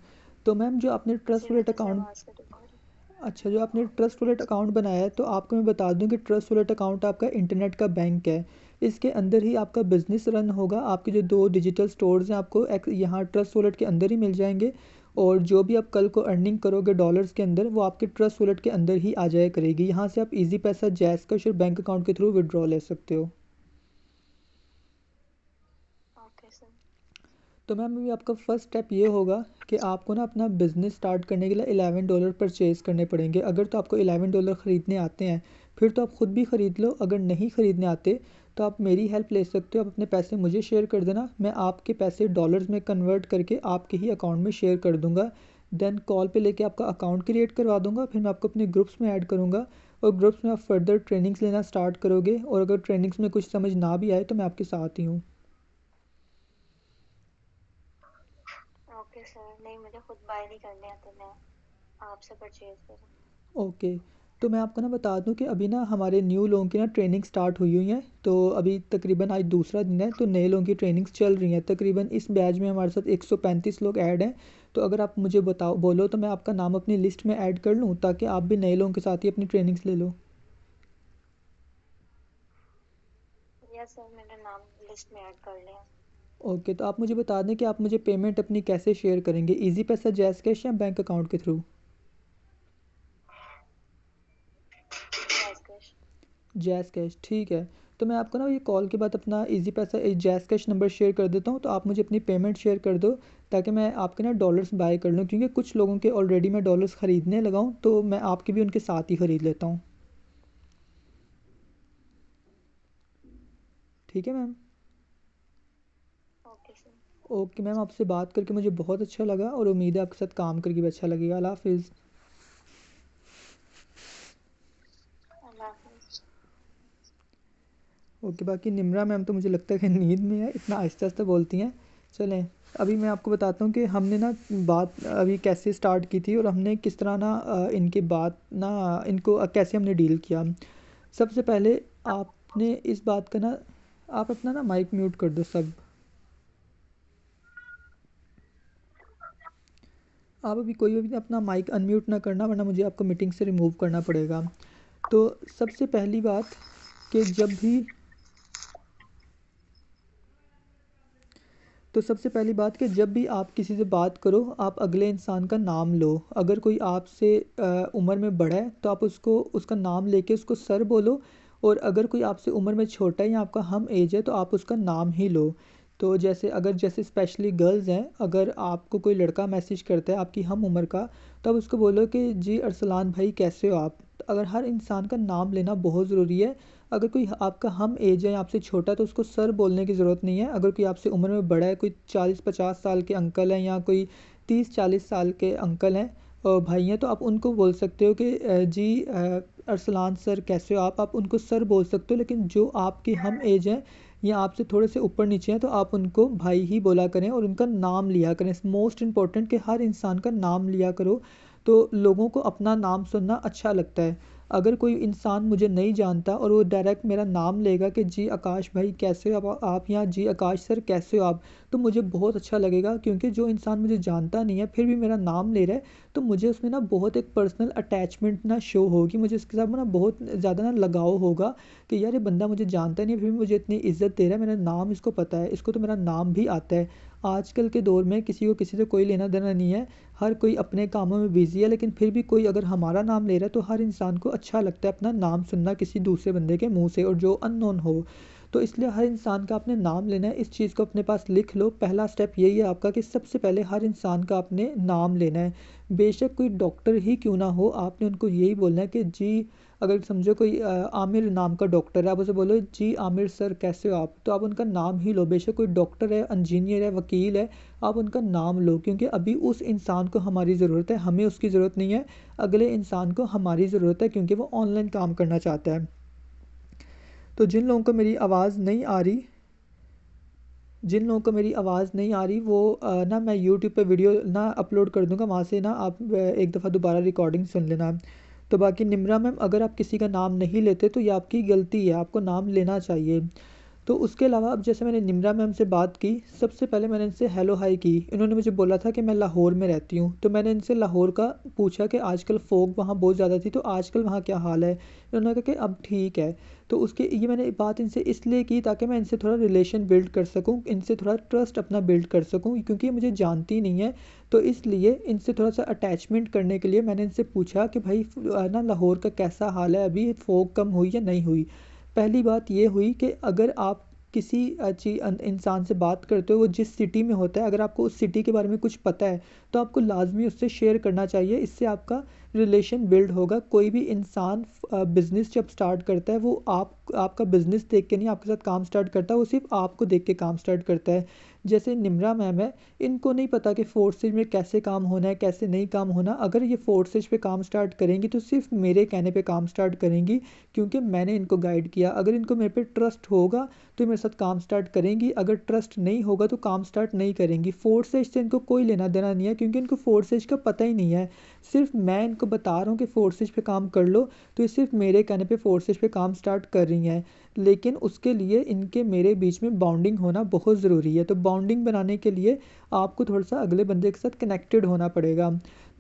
तो मैम जो आपने इसी ट्रस्ट वॉलेट वजह से अकाउंट वहाँ से डिपॉजिट। अच्छा, जो आपने ट्रस्ट वॉलेट अकाउंट बनाया है, तो आपको मैं बता दूं कि ट्रस्ट वॉलेट अकाउंट आपका इंटरनेट का बैंक है। इसके अंदर ही आपका बिजनेस रन होगा। आपके जो 2 डिजिटल स्टोर्स हैं आपको यहाँ ट्रस्ट वॉलेट के अंदर ही मिल जाएंगे। और जो भी आप कल को अर्निंग करोगे डॉलर्स के अंदर, वो आपके ट्रस्ट वॉलेट के अंदर ही आ जाया करेगी। यहाँ से आप इजी पैसा जैस कैश और बैंक अकाउंट के थ्रू विड्रॉ ले सकते हो। Okay sir. तो मैम अभी आपका फर्स्ट स्टेप ये होगा कि आपको ना अपना बिज़नेस स्टार्ट करने के लिए $11 परचेज़ करने पड़ेंगे। अगर तो आपको $11 ख़रीदने आते हैं, फिर तो आप ख़ुद भी ख़रीद लो। अगर नहीं ख़रीदने आते तो आप मेरी हेल्प ले सकते हो। आप अपने पैसे मुझे शेयर कर देना, मैं आपके पैसे डॉलर्स में कन्वर्ट करके आपके ही अकाउंट में शेयर कर दूँगा। देन कॉल पे लेके आपका अकाउंट क्रिएट करवा दूँगा। फिर मैं आपको अपने ग्रुप्स में ऐड करूँगा और ग्रुप्स में आप फर्दर ट्रेनिंग्स लेना स्टार्ट करोगे। और अगर ट्रेनिंग्स में कुछ समझ ना भी आए तो मैं आपके साथ ही हूँ। ओके सर, नहीं मुझे खुद बाय नहीं करने आते, मैं आपसे परचेज करूँ। ओके। तो मैं आपको ना बता दूं कि अभी ना हमारे न्यू लोगों की ना ट्रेनिंग स्टार्ट हुई हुई है। तो अभी तकरीबन आज दूसरा दिन है, तो नए लोगों की ट्रेनिंग्स चल रही हैं। तकरीबन इस बैच में हमारे साथ 135 लोग ऐड हैं। तो अगर आप मुझे बताओ बोलो तो मैं आपका नाम अपनी लिस्ट में ऐड कर लूँ, ताकि आप भी नए लोगों के साथ ही अपनी ट्रेनिंग्स ले लो। यस सर, मैंने नाम लिस्ट में ऐड कर लिया। ओके, तो आप मुझे बता दें कि आप मुझे पेमेंट अपनी कैसे शेयर करेंगे, ईजी पैसा, जैस कैश या बैंक अकाउंट के through. Yes cash. Jazz cash, ठीक है। तो मैं आपको ना ये कॉल के बाद अपना ईज़ी पैसा जैज़ कैश नंबर शेयर कर देता हूँ, तो आप मुझे अपनी पेमेंट शेयर कर दो, ताकि मैं आपके ना डॉलर्स बाय कर लूँ। क्योंकि कुछ लोगों के ऑलरेडी मैं डॉलर्स ख़रीदने लगा हूँ, तो मैं आपके भी उनके साथ ही ख़रीद लेता हूँ। ठीक है ma'am. Okay sir. Okay ma'am, आपसे बात करके मुझे बहुत अच्छा लगा और उम्मीद है आपके साथ काम करके भी अच्छा लगेगा। अल्लाह हाफ़िज़। अल्लाह हाफिज़। ओके, बाकी निम्रा मैम तो मुझे लगता है कि नींद में है, इतना आहिस्ता आहिस्ता बोलती हैं। चलें, अभी मैं आपको बताता हूँ कि हमने ना बात अभी कैसे स्टार्ट की थी और हमने किस तरह ना इनके बात ना इनको कैसे हमने डील किया। सबसे पहले आपने इस बात का ना, आप अपना ना माइक म्यूट कर दो सब। आप अभी कोई भी अपना माइक अनम्यूट ना करना, वरना मुझे आपको मीटिंग से रिमूव करना पड़ेगा। तो सबसे पहली बात कि जब भी तो सबसे पहली बात कि जब भी आप किसी से बात करो, आप अगले इंसान का नाम लो। अगर कोई आपसे उम्र में बड़ा है तो आप उसको उसका नाम लेके उसको सर बोलो। और अगर कोई आपसे उम्र में छोटा है या आपका हम एज है तो आप उसका नाम ही लो। तो जैसे स्पेशली गर्ल्स हैं, अगर आपको कोई लड़का मैसेज करता है आपकी हम उम्र का, तो आप उसको बोलो कि जी अरसलान भाई कैसे हो आप। तो अगर हर इंसान का नाम लेना बहुत ज़रूरी है। अगर कोई आपका हम एज है, आपसे छोटा, तो उसको सर बोलने की ज़रूरत नहीं है। अगर कोई आपसे उम्र में बड़ा है, कोई 40-50 साल के अंकल हैं या कोई 30-40 साल के अंकल हैं और भाई हैं, तो आप उनको बोल सकते हो कि जी अरसलान सर कैसे हो आप उनको सर बोल सकते हो। लेकिन जो आपके हम एज हैं या आपसे थोड़े से ऊपर नीचे हैं, तो आप उनको भाई ही बोला करें और उनका नाम लिया करें। मोस्ट इम्पॉर्टेंट कि हर इंसान का नाम लिया करो, तो लोगों को अपना नाम सुनना अच्छा लगता है। अगर कोई इंसान मुझे नहीं जानता और वो डायरेक्ट मेरा नाम लेगा कि जी आकाश भाई कैसे हो आप या जी आकाश सर कैसे हो आप, तो मुझे बहुत अच्छा लगेगा। क्योंकि जो इंसान मुझे जानता नहीं है फिर भी मेरा नाम ले रहा है, तो मुझे उसमें ना बहुत एक पर्सनल अटैचमेंट ना शो होगी। मुझे उसके साथ ना बहुत ज़्यादा ना लगाव होगा कि यार ये बंदा मुझे जानता नहीं है फिर भी मुझे इतनी इज़्ज़त दे रहा है, मेरा नाम इसको पता है, इसको तो मेरा नाम भी आता है। आजकल के दौर में किसी को किसी से कोई लेना देना नहीं है, हर कोई अपने कामों में बिज़ी है। लेकिन फिर भी कोई अगर हमारा नाम ले रहा है तो हर इंसान को अच्छा लगता है अपना नाम सुनना किसी दूसरे बंदे के मुंह से, और जो अननोन हो। तो इसलिए हर इंसान का आपने नाम लेना है। इस चीज़ को अपने पास लिख लो। पहला स्टेप यही है आपका कि सबसे पहले हर इंसान का आपने नाम लेना है। बेशक कोई डॉक्टर ही क्यों ना हो, आपने उनको यही बोलना है कि जी, अगर समझो कोई आमिर नाम का डॉक्टर है, आप उसे बोलो जी आमिर सर कैसे हो आप, तो आप उनका नाम ही लो। बेशक कोई डॉक्टर है, इंजीनियर है, वकील है, आप उनका नाम लो। क्योंकि अभी उस इंसान को हमारी ज़रूरत है, हमें उसकी ज़रूरत नहीं है। अगले इंसान को हमारी ज़रूरत है क्योंकि वो ऑनलाइन काम करना चाहता है। तो जिन लोगों को मेरी आवाज़ नहीं आ रही वो ना मैं यूट्यूब पे वीडियो ना अपलोड कर दूंगा, वहाँ से ना आप एक दफ़ा दोबारा रिकॉर्डिंग सुन लेना। तो बाकी निम्रा मैम, अगर आप किसी का नाम नहीं लेते तो ये आपकी गलती है, आपको नाम लेना चाहिए। तो उसके अलावा अब जैसे मैंने निम्रा मैम से बात की, सबसे पहले मैंने इनसे हेलो हाय की। इन्होंने मुझे बोला था कि मैं लाहौर में रहती हूँ, तो मैंने इनसे लाहौर का पूछा कि आजकल फ़ॉग वहाँ बहुत ज़्यादा थी, तो आजकल वहाँ क्या हाल है? इन्होंने कहा कि अब ठीक है। तो उसके ये मैंने बात इनसे इसलिए की ताकि मैं इनसे थोड़ा रिलेशन बिल्ड कर सकूँ, इनसे थोड़ा ट्रस्ट अपना बिल्ड कर सकूँ, क्योंकि ये मुझे जानती नहीं है। तो इसलिए इनसे थोड़ा-सा अटैचमेंट करने के लिए मैंने इनसे पूछा कि भाई ना लाहौर का कैसा हाल है अभी, फ़ॉग कम हुई या नहीं हुई? पहली बात ये हुई कि अगर आप किसी इंसान से बात करते हो, वो जिस सिटी में होता है, अगर आपको उस सिटी के बारे में कुछ पता है, तो आपको लाज़मी उससे शेयर करना चाहिए। इससे आपका रिलेशन बिल्ड होगा। कोई भी इंसान बिज़नेस जब स्टार्ट करता है, वो आपका बिज़नेस देख के नहीं आपके साथ काम स्टार्ट करता, वो सिर्फ़ आपको देख के काम स्टार्ट करता है। जैसे निम्रा मैम है, इनको नहीं पता कि फोर्सेज में कैसे काम होना है, कैसे नहीं काम होना। अगर ये फोर्सेज पे काम स्टार्ट करेंगी, तो सिर्फ़ मेरे कहने पे काम स्टार्ट करेंगी, क्योंकि मैंने इनको गाइड किया। अगर इनको मेरे पे ट्रस्ट होगा तो मेरे साथ काम स्टार्ट करेंगी, अगर ट्रस्ट नहीं होगा तो काम स्टार्ट नहीं करेंगी। फोर्सेज से इनको कोई लेना देना नहीं है, क्योंकि इनको फोर्सेज का पता ही नहीं है। सिर्फ मैं इनको बता रहा हूँ कि फोर्सेज पे काम कर लो, तो ये सिर्फ मेरे कहने पे फोर्सेज पे काम स्टार्ट कर रही हैं। लेकिन उसके लिए इनके मेरे बीच में बॉन्डिंग होना बहुत ज़रूरी है। तो बॉन्डिंग बनाने के लिए आपको थोड़ा सा अगले बंदे के साथ कनेक्टेड होना पड़ेगा।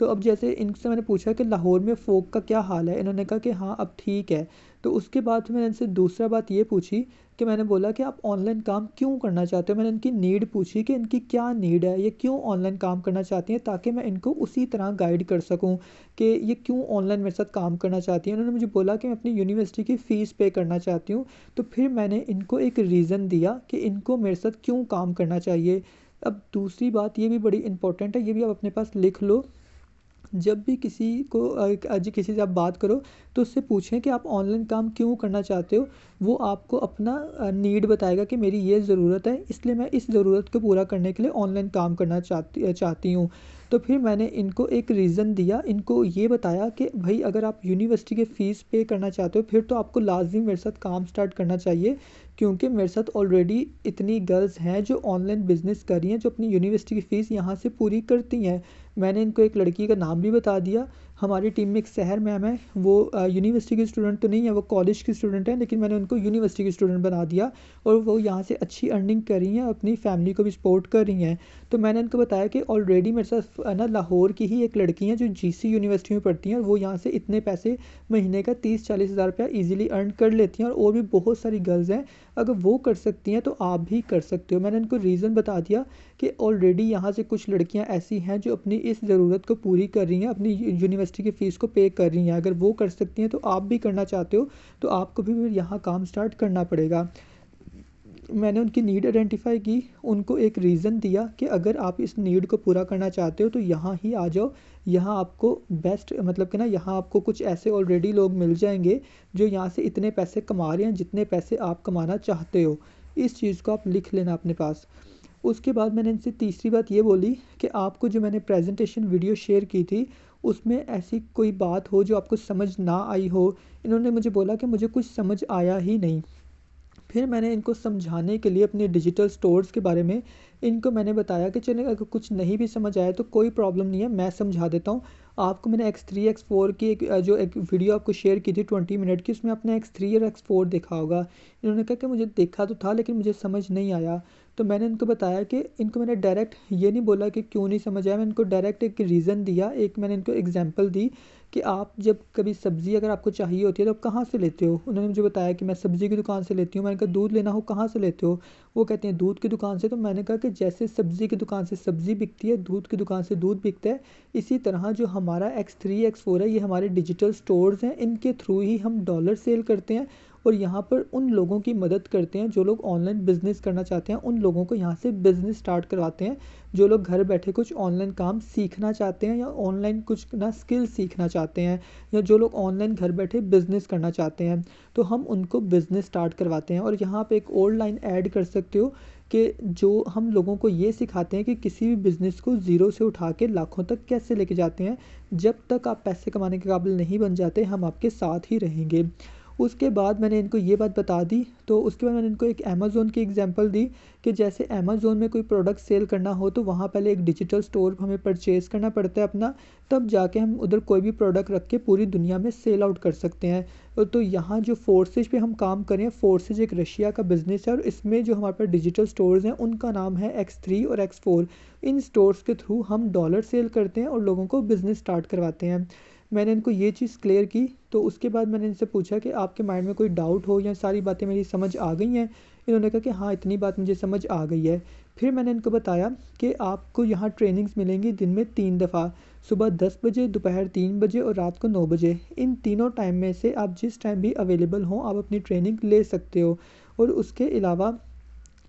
तो अब जैसे इनसे मैंने पूछा कि लाहौर में फ़ोक का क्या हाल है? इन्होंने कहा कि हाँ अब ठीक है। तो उसके बाद फिर मैंने इनसे दूसरा बात ये पूछी कि मैंने बोला कि आप ऑनलाइन काम क्यों करना चाहते हो? मैंने इनकी नीड पूछी कि इनकी क्या नीड है? ये क्यों ऑनलाइन काम करना चाहती हैं? ताकि मैं इनको उसी तरह गाइड कर सकूँ कि ये क्यों ऑनलाइन मेरे साथ काम करना चाहती हैं। उन्होंने मुझे बोला कि मैं अपनी यूनिवर्सिटी की फ़ीस पे करना चाहती हूँ। तो फिर मैंने इनको एक रीज़न दिया कि इनको मेरे साथ क्यों काम करना चाहिए। अब दूसरी बात ये भी बड़ी इम्पोर्टेंट है, ये भी आप अपने पास लिख लो। जब भी किसी को आज किसी से आप बात करो, तो उससे पूछें कि आप ऑनलाइन काम क्यों करना चाहते हो। वो आपको अपना नीड बताएगा कि मेरी ये ज़रूरत है, इसलिए मैं इस ज़रूरत को पूरा करने के लिए ऑनलाइन काम करना चाहती हूँ। तो फिर मैंने इनको एक रीज़न दिया, इनको ये बताया कि भाई अगर आप यूनिवर्सिटी की फ़ीस पे करना चाहते हो, फिर तो आपको लाज़मी मेरे साथ काम स्टार्ट करना चाहिए, क्योंकि मेरे साथ ऑलरेडी इतनी गर्ल्स हैं जो ऑनलाइन बिज़नेस कर रही हैं, जो अपनी यूनिवर्सिटी की फ़ीस यहाँ से पूरी करती हैं। मैंने इनको एक लड़की का नाम भी बता दिया। हमारी टीम में एक सहर मैम है, वो यूनिवर्सिटी की स्टूडेंट तो नहीं है, वो कॉलेज की स्टूडेंट है, लेकिन मैंने उनको यूनिवर्सिटी की स्टूडेंट बना दिया और वो यहाँ से अच्छी अर्निंग कर रही हैं, अपनी फैमिली को भी सपोर्ट कर रही हैं। तो मैंने उनको बताया कि ऑलरेडी मेरे साथ ना लाहौर की ही एक लड़की हैं जो जीसी यूनिवर्सिटी में पढ़ती हैं, और वो यहाँ से इतने पैसे महीने का 30-40 हज़ार रुपया ईजिली अर्न कर लेती हैं, और भी बहुत सारी गर्ल्स हैं। अगर वो कर सकती हैं तो आप भी कर सकते हो। मैंने उनको रीज़न बता दिया कि ऑलरेडी यहाँ से कुछ लड़कियाँ ऐसी हैं जो अपनी इस ज़रूरत को पूरी कर रही हैं, अपनी यूनिवर्सिटी की फ़ीस को पे कर रही हैं। अगर वो कर सकती हैं तो आप भी करना चाहते हो, तो आपको भी फिर यहाँ काम स्टार्ट करना पड़ेगा। मैंने उनकी नीड आइडेंटिफ़ाई की, उनको एक रीज़न दिया कि अगर आप इस नीड को पूरा करना चाहते हो तो यहाँ ही आ जाओ। यहाँ आपको बेस्ट मतलब कि ना यहाँ आपको कुछ ऐसे ऑलरेडी लोग मिल जाएँगे जो यहाँ से इतने पैसे कमा रहे हैं जितने पैसे आप कमाना चाहते हो। इस चीज़ को आप लिख लेना अपने पास। उसके बाद मैंने इनसे तीसरी बात ये बोली कि आपको जो मैंने प्रेजेंटेशन वीडियो शेयर की थी, उसमें ऐसी कोई बात हो जो आपको समझ ना आई हो। इन्होंने मुझे बोला कि मुझे कुछ समझ आया ही नहीं। फिर मैंने इनको समझाने के लिए अपने डिजिटल स्टोर्स के बारे में इनको मैंने बताया कि चलिए अगर कुछ नहीं भी समझ आया तो कोई प्रॉब्लम नहीं है, मैं समझा देता हूँ आपको। मैंने X3 X4 की एक वीडियो आपको शेयर की थी 20 मिनट की, उसमें आपने X3 और X4 देखा होगा। इन्होंने कहा कि मुझे देखा तो था लेकिन मुझे समझ नहीं आया। तो मैंने इनको बताया कि इनको मैंने डायरेक्ट ये नहीं बोला कि क्यों नहीं समझ आया, मैंने इनको डायरेक्ट एक रीज़न दिया, एक मैंने इनको एग्जांपल दी कि आप जब कभी सब्ज़ी अगर आपको चाहिए होती है तो आप कहाँ से लेते हो? उन्होंने मुझे बताया कि मैं सब्ज़ी की दुकान से लेती हूँ। मैंने कहा दूध लेना हो कहाँ से लेते हो? वो कहते हैं दूध की दुकान से। तो मैंने कहा कि जैसे सब्ज़ी की दुकान से सब्ज़ी बिकती है, दूध की दुकान से दूध बिकता है, इसी तरह जो हमारा X3 X4 है, ये हमारे डिजिटल स्टोर्स हैं, इनके थ्रू ही हम डॉलर सेल करते हैं और यहाँ पर उन लोगों की मदद करते हैं जो लोग ऑनलाइन बिज़नेस करना चाहते हैं। उन लोगों को यहाँ से बिज़नेस स्टार्ट करवाते हैं जो लोग घर बैठे कुछ ऑनलाइन काम सीखना चाहते हैं या ऑनलाइन कुछ ना स्किल सीखना चाहते हैं, या जो लोग ऑनलाइन घर बैठे बिज़नेस करना चाहते हैं, तो हम उनको बिज़नेस स्टार्ट करवाते हैं। और यहाँ पे एक और लाइन ऐड कर सकते हो कि जो हम लोगों को ये सिखाते हैं कि किसी भी बिज़नेस को ज़ीरो से उठा के लाखों तक कैसे लेके जाते हैं। जब तक आप पैसे कमाने के काबिल नहीं बन जाते, हम आपके साथ ही रहेंगे। उसके बाद मैंने इनको ये बात बता दी। तो उसके बाद मैंने इनको एक अमेज़ोन की एग्जांपल दी कि जैसे अमेज़ोन में कोई प्रोडक्ट सेल करना हो तो वहाँ पहले एक डिजिटल स्टोर हमें परचेज़ करना पड़ता है अपना, तब जाके हम उधर कोई भी प्रोडक्ट रख के पूरी दुनिया में सेल आउट कर सकते हैं। तो यहाँ जो फोर्सेज पे हम काम कर रहे हैं, फोर्सेज एक रशिया का बिज़नेस है और इसमें जो हमारे पास डिजिटल स्टोर्स हैं उनका नाम है X3 और X4। इन स्टोर्स के थ्रू हम डॉलर सेल करते हैं और लोगों को बिज़नेस स्टार्ट करवाते हैं। मैंने इनको ये चीज़ क्लियर की। तो उसके बाद मैंने इनसे पूछा कि आपके माइंड में कोई डाउट हो या सारी बातें मेरी समझ आ गई हैं। इन्होंने कहा कि हाँ, इतनी बात मुझे समझ आ गई है। फिर मैंने इनको बताया कि आपको यहाँ ट्रेनिंग्स मिलेंगी दिन में 3 दफ़ा, सुबह 10 बजे, दोपहर 3 बजे और रात को 9 बजे। इन तीनों टाइम में से आप जिस टाइम भी अवेलेबल हों आप अपनी ट्रेनिंग ले सकते हो। और उसके अलावा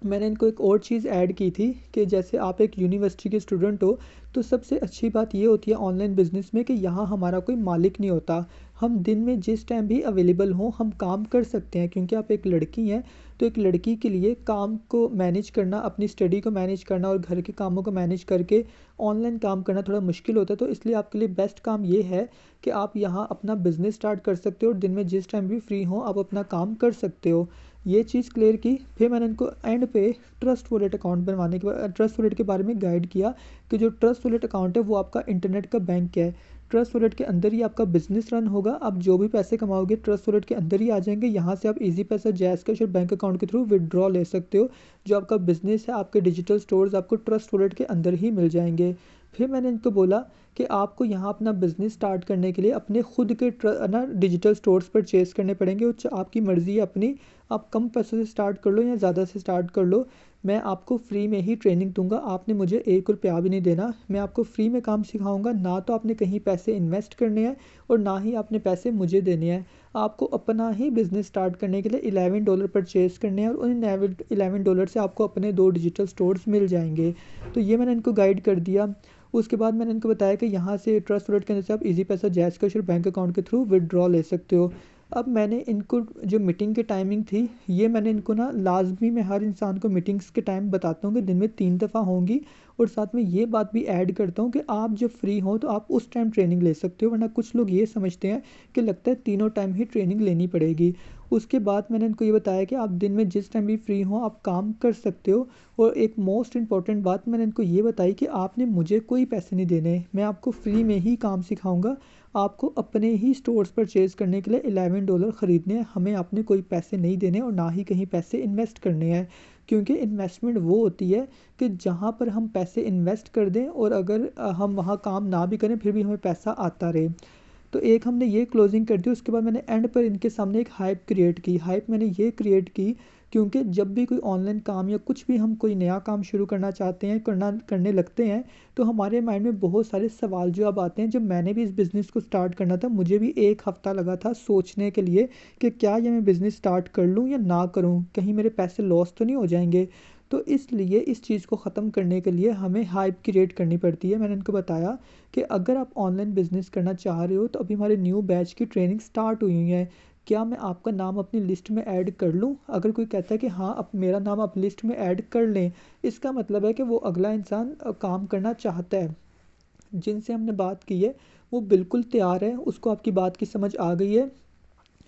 मैंने इनको एक और चीज़ ऐड की थी कि जैसे आप एक यूनिवर्सिटी के स्टूडेंट हो, तो सबसे अच्छी बात ये होती है ऑनलाइन बिज़नेस में कि यहाँ हमारा कोई मालिक नहीं होता। हम दिन में जिस टाइम भी अवेलेबल हों हम काम कर सकते हैं, क्योंकि आप एक लड़की हैं। तो एक लड़की के लिए काम को मैनेज करना, अपनी स्टडी को मैनेज करना और घर के कामों को मैनेज करके ऑनलाइन काम करना थोड़ा मुश्किल होता है। तो इसलिए आपके लिए बेस्ट काम ये है कि आप यहाँ अपना बिज़नेस स्टार्ट कर सकते हो और दिन में जिस टाइम भी फ्री हो आप अपना काम कर सकते हो। ये चीज़ क्लियर की। फिर मैंने इनको एंड पे ट्रस्ट वॉलेट अकाउंट बनवाने के बाद ट्रस्ट वॉलेट के बारे में गाइड किया कि जो ट्रस्ट वॉलेट अकाउंट है वो आपका इंटरनेट का बैंक है। ट्रस्ट वॉलेट के अंदर ही आपका बिजनेस रन होगा। आप जो भी पैसे कमाओगे ट्रस्ट वॉलेट के अंदर ही आ जाएंगे। यहाँ से आप इजी पैसा, जैज़ कैश और बैंक अकाउंट के थ्रू विदड्रॉ ले सकते हो। जो आपका बिजनेस है, आपके डिजिटल स्टोर्स आपको ट्रस्ट वॉलेट के अंदर ही मिल जाएंगे। फिर मैंने इनको बोला कि आपको यहाँ अपना बिज़नेस स्टार्ट करने के लिए अपने खुद के ना डिजिटल स्टोर्स परचेज़ करने पड़ेंगे। आपकी मर्ज़ी है अपनी, आप कम पैसों से स्टार्ट कर लो या ज़्यादा से स्टार्ट कर लो। मैं आपको फ्री में ही ट्रेनिंग दूंगा, आपने मुझे 1 रुपया भी नहीं देना। मैं आपको फ्री में काम सिखाऊंगा, ना तो आपने कहीं पैसे इन्वेस्ट करने हैं और ना ही आपने पैसे मुझे देने हैं। आपको अपना ही बिज़नेस स्टार्ट करने के लिए $11 परचेज़ करने हैं और उन $11 से आपको अपने 2 डिजिटल स्टोर्स मिल जाएंगे। तो ये मैंने इनको गाइड कर दिया। उसके बाद मैंने इनको बताया कि यहाँ से ट्रस्ट वॉलेट के अंदर से आप इजी पैसा, जैज़ कैश और बैंक अकाउंट के थ्रू विदड्रॉ ले सकते हो। अब मैंने इनको जो मीटिंग की टाइमिंग थी, ये मैंने इनको ना लाज़मी, मैं हर इंसान को मीटिंग्स के टाइम बताता हूँ कि दिन में 3 दफ़ा होंगी। और साथ में ये बात भी ऐड करता हूँ कि आप जब फ्री हो तो आप उस टाइम ट्रेनिंग ले सकते हो, वरना कुछ लोग ये समझते हैं कि लगता है तीनों टाइम ही ट्रेनिंग लेनी पड़ेगी। उसके बाद मैंने इनको ये बताया कि आप दिन में जिस टाइम भी फ्री हो आप काम कर सकते हो। और एक मोस्ट इम्पॉर्टेंट बात मैंने इनको ये बताई कि आपने मुझे कोई पैसे नहीं देने, मैं आपको फ्री में ही काम सिखाऊंगा। आपको अपने ही स्टोर्स परचेज़ करने के लिए $11 ख़रीदने हैं, हमें आपने कोई पैसे नहीं देने और ना ही कहीं पैसे इन्वेस्ट करने हैं। क्योंकि इन्वेस्टमेंट वो होती है कि जहाँ पर हम पैसे इन्वेस्ट कर दें और अगर हम वहाँ काम ना भी करें फिर भी हमें पैसा आता रहे। तो एक हमने ये क्लोजिंग कर दी। उसके बाद मैंने एंड पर इनके सामने एक हाइप क्रिएट की। हाइप मैंने ये क्रिएट की क्योंकि जब भी कोई ऑनलाइन काम या कुछ भी हम कोई नया काम शुरू करना चाहते हैं, करने लगते हैं, तो हमारे माइंड में बहुत सारे सवाल जवाब आते हैं। जब मैंने भी इस बिज़नेस को स्टार्ट करना था, मुझे भी 1 हफ़्ता लगा था सोचने के लिए कि क्या ये मैं बिज़नेस स्टार्ट कर लूँ या ना करूँ, कहीं मेरे पैसे लॉस तो नहीं हो जाएंगे। तो इसलिए इस चीज़ को ख़त्म करने के लिए हमें हाइप क्रिएट करनी पड़ती है। मैंने इनको बताया कि अगर आप ऑनलाइन बिज़नेस करना चाह रहे हो तो अभी हमारे न्यू बैच की ट्रेनिंग स्टार्ट हुई है, क्या मैं आपका नाम अपनी लिस्ट में ऐड कर लूँ? अगर कोई कहता है कि हाँ, अब मेरा नाम आप लिस्ट में ऐड कर लें, इसका मतलब है कि वो अगला इंसान काम करना चाहता है। जिनसे हमने बात की है वो बिल्कुल तैयार है, उसको आपकी बात की समझ आ गई है।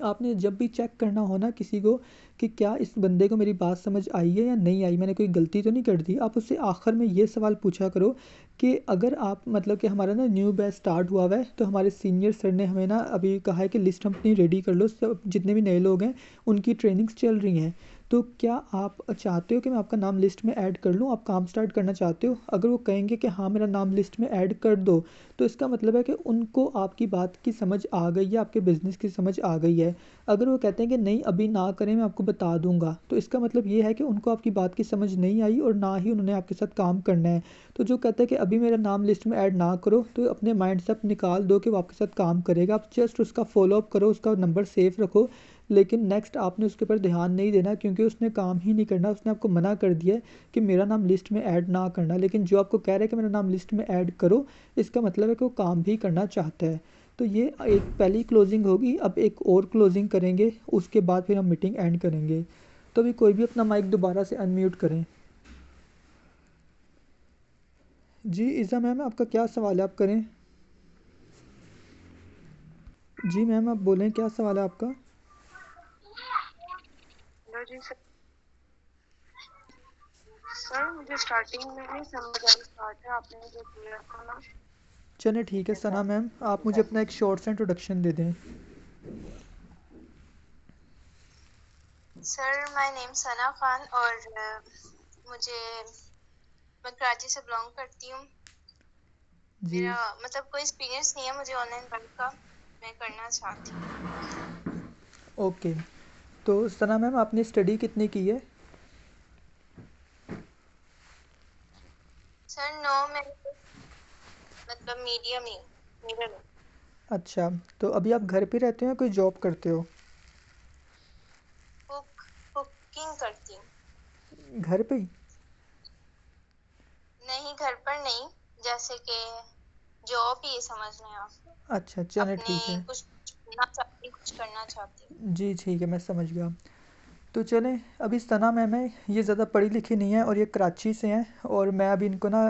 आपने जब भी चेक करना हो ना किसी को कि क्या इस बंदे को मेरी बात समझ आई है या नहीं आई, मैंने कोई गलती तो नहीं कर दी, आप उससे आखिर में ये सवाल पूछा करो कि अगर आप मतलब कि हमारा ना न्यू बैच स्टार्ट हुआ हुआ है तो हमारे सीनियर सर ने हमें ना अभी कहा है कि लिस्ट हम अपनी रेडी कर लो, सब जितने भी नए लोग हैं उनकी ट्रेनिंग्स चल रही हैं। तो क्या आप चाहते हो कि मैं आपका नाम लिस्ट में ऐड कर लूँ, आप काम स्टार्ट करना चाहते हो? अगर वो कहेंगे कि हाँ मेरा नाम लिस्ट में ऐड कर दो, तो इसका मतलब है कि उनको आपकी बात की समझ आ गई है, आपके बिज़नेस की समझ आ गई है। अगर वो कहते हैं कि नहीं अभी ना करें, मैं आपको बता दूंगा, तो इसका मतलब ये है कि उनको आपकी बात की समझ नहीं आई और ना ही उन्होंने आपके साथ काम करना है। तो जो कहता है कि अभी मेरा नाम लिस्ट में ऐड ना करो, तो अपने माइंड से आप निकाल दो कि वो आपके साथ काम करेगा। आप जस्ट उसका फॉलोअप करो, उसका नंबर सेव रखो, लेकिन नेक्स्ट आपने उसके ऊपर ध्यान नहीं देना क्योंकि उसने काम ही नहीं करना। उसने आपको मना कर दिया है कि मेरा नाम लिस्ट में ऐड ना करना, लेकिन जो आपको कह रहा है कि मेरा नाम लिस्ट में ऐड करो, इसका मतलब है कि वो काम भी करना चाहता है। तो ये एक पहली क्लोजिंग होगी। अब एक और क्लोजिंग करेंगे, उसके बाद फिर हम मीटिंग एंड करेंगे। तो अभी कोई भी अपना माइक दोबारा से अनम्यूट करें। जी इज़ा मैम, आपका क्या सवाल है, आप करें। जी मैम आप बोलें, क्या सवाल है आपका। जी सर। सर मुझे स्टार्टिंग में नहीं समझ आई, स्टार्ट है आपने मुझे क्लियर करना। चलिए ठीक है सना मैम, आप मुझे अपना एक शॉर्ट सा इंट्रोडक्शन दे दें। Sir my name Sana Khan और मुझे मैं कराची से बिलोंग करती हूँ। जी मेरा मतलब कोई एक्सपीरियंस नहीं है मुझे ऑनलाइन वर्क का, मैं करना चाहती हूँ। ओके। तो सना मैम आपने स्टडी कितनी की है? सर नो, मैं मतलब मीडियम ही मिडिल। अच्छा, तो अभी आप घर पे रहते हो या कोई जॉब करते हो? कुकिंग करती हूँ। घर पे ही? नहीं घर पर नहीं, जैसे कि जॉब ही समझ लें आप। अच्छा चलिए अपने ठीक है। कुछ करना चाहती, कुछ करना चाहती हूँ। जी ठीक है, मैं समझ गया। तो चलें, अभी सना मैम है, ये ज़्यादा पढ़ी लिखी नहीं है और ये कराची से हैं, और मैं अभी इनको ना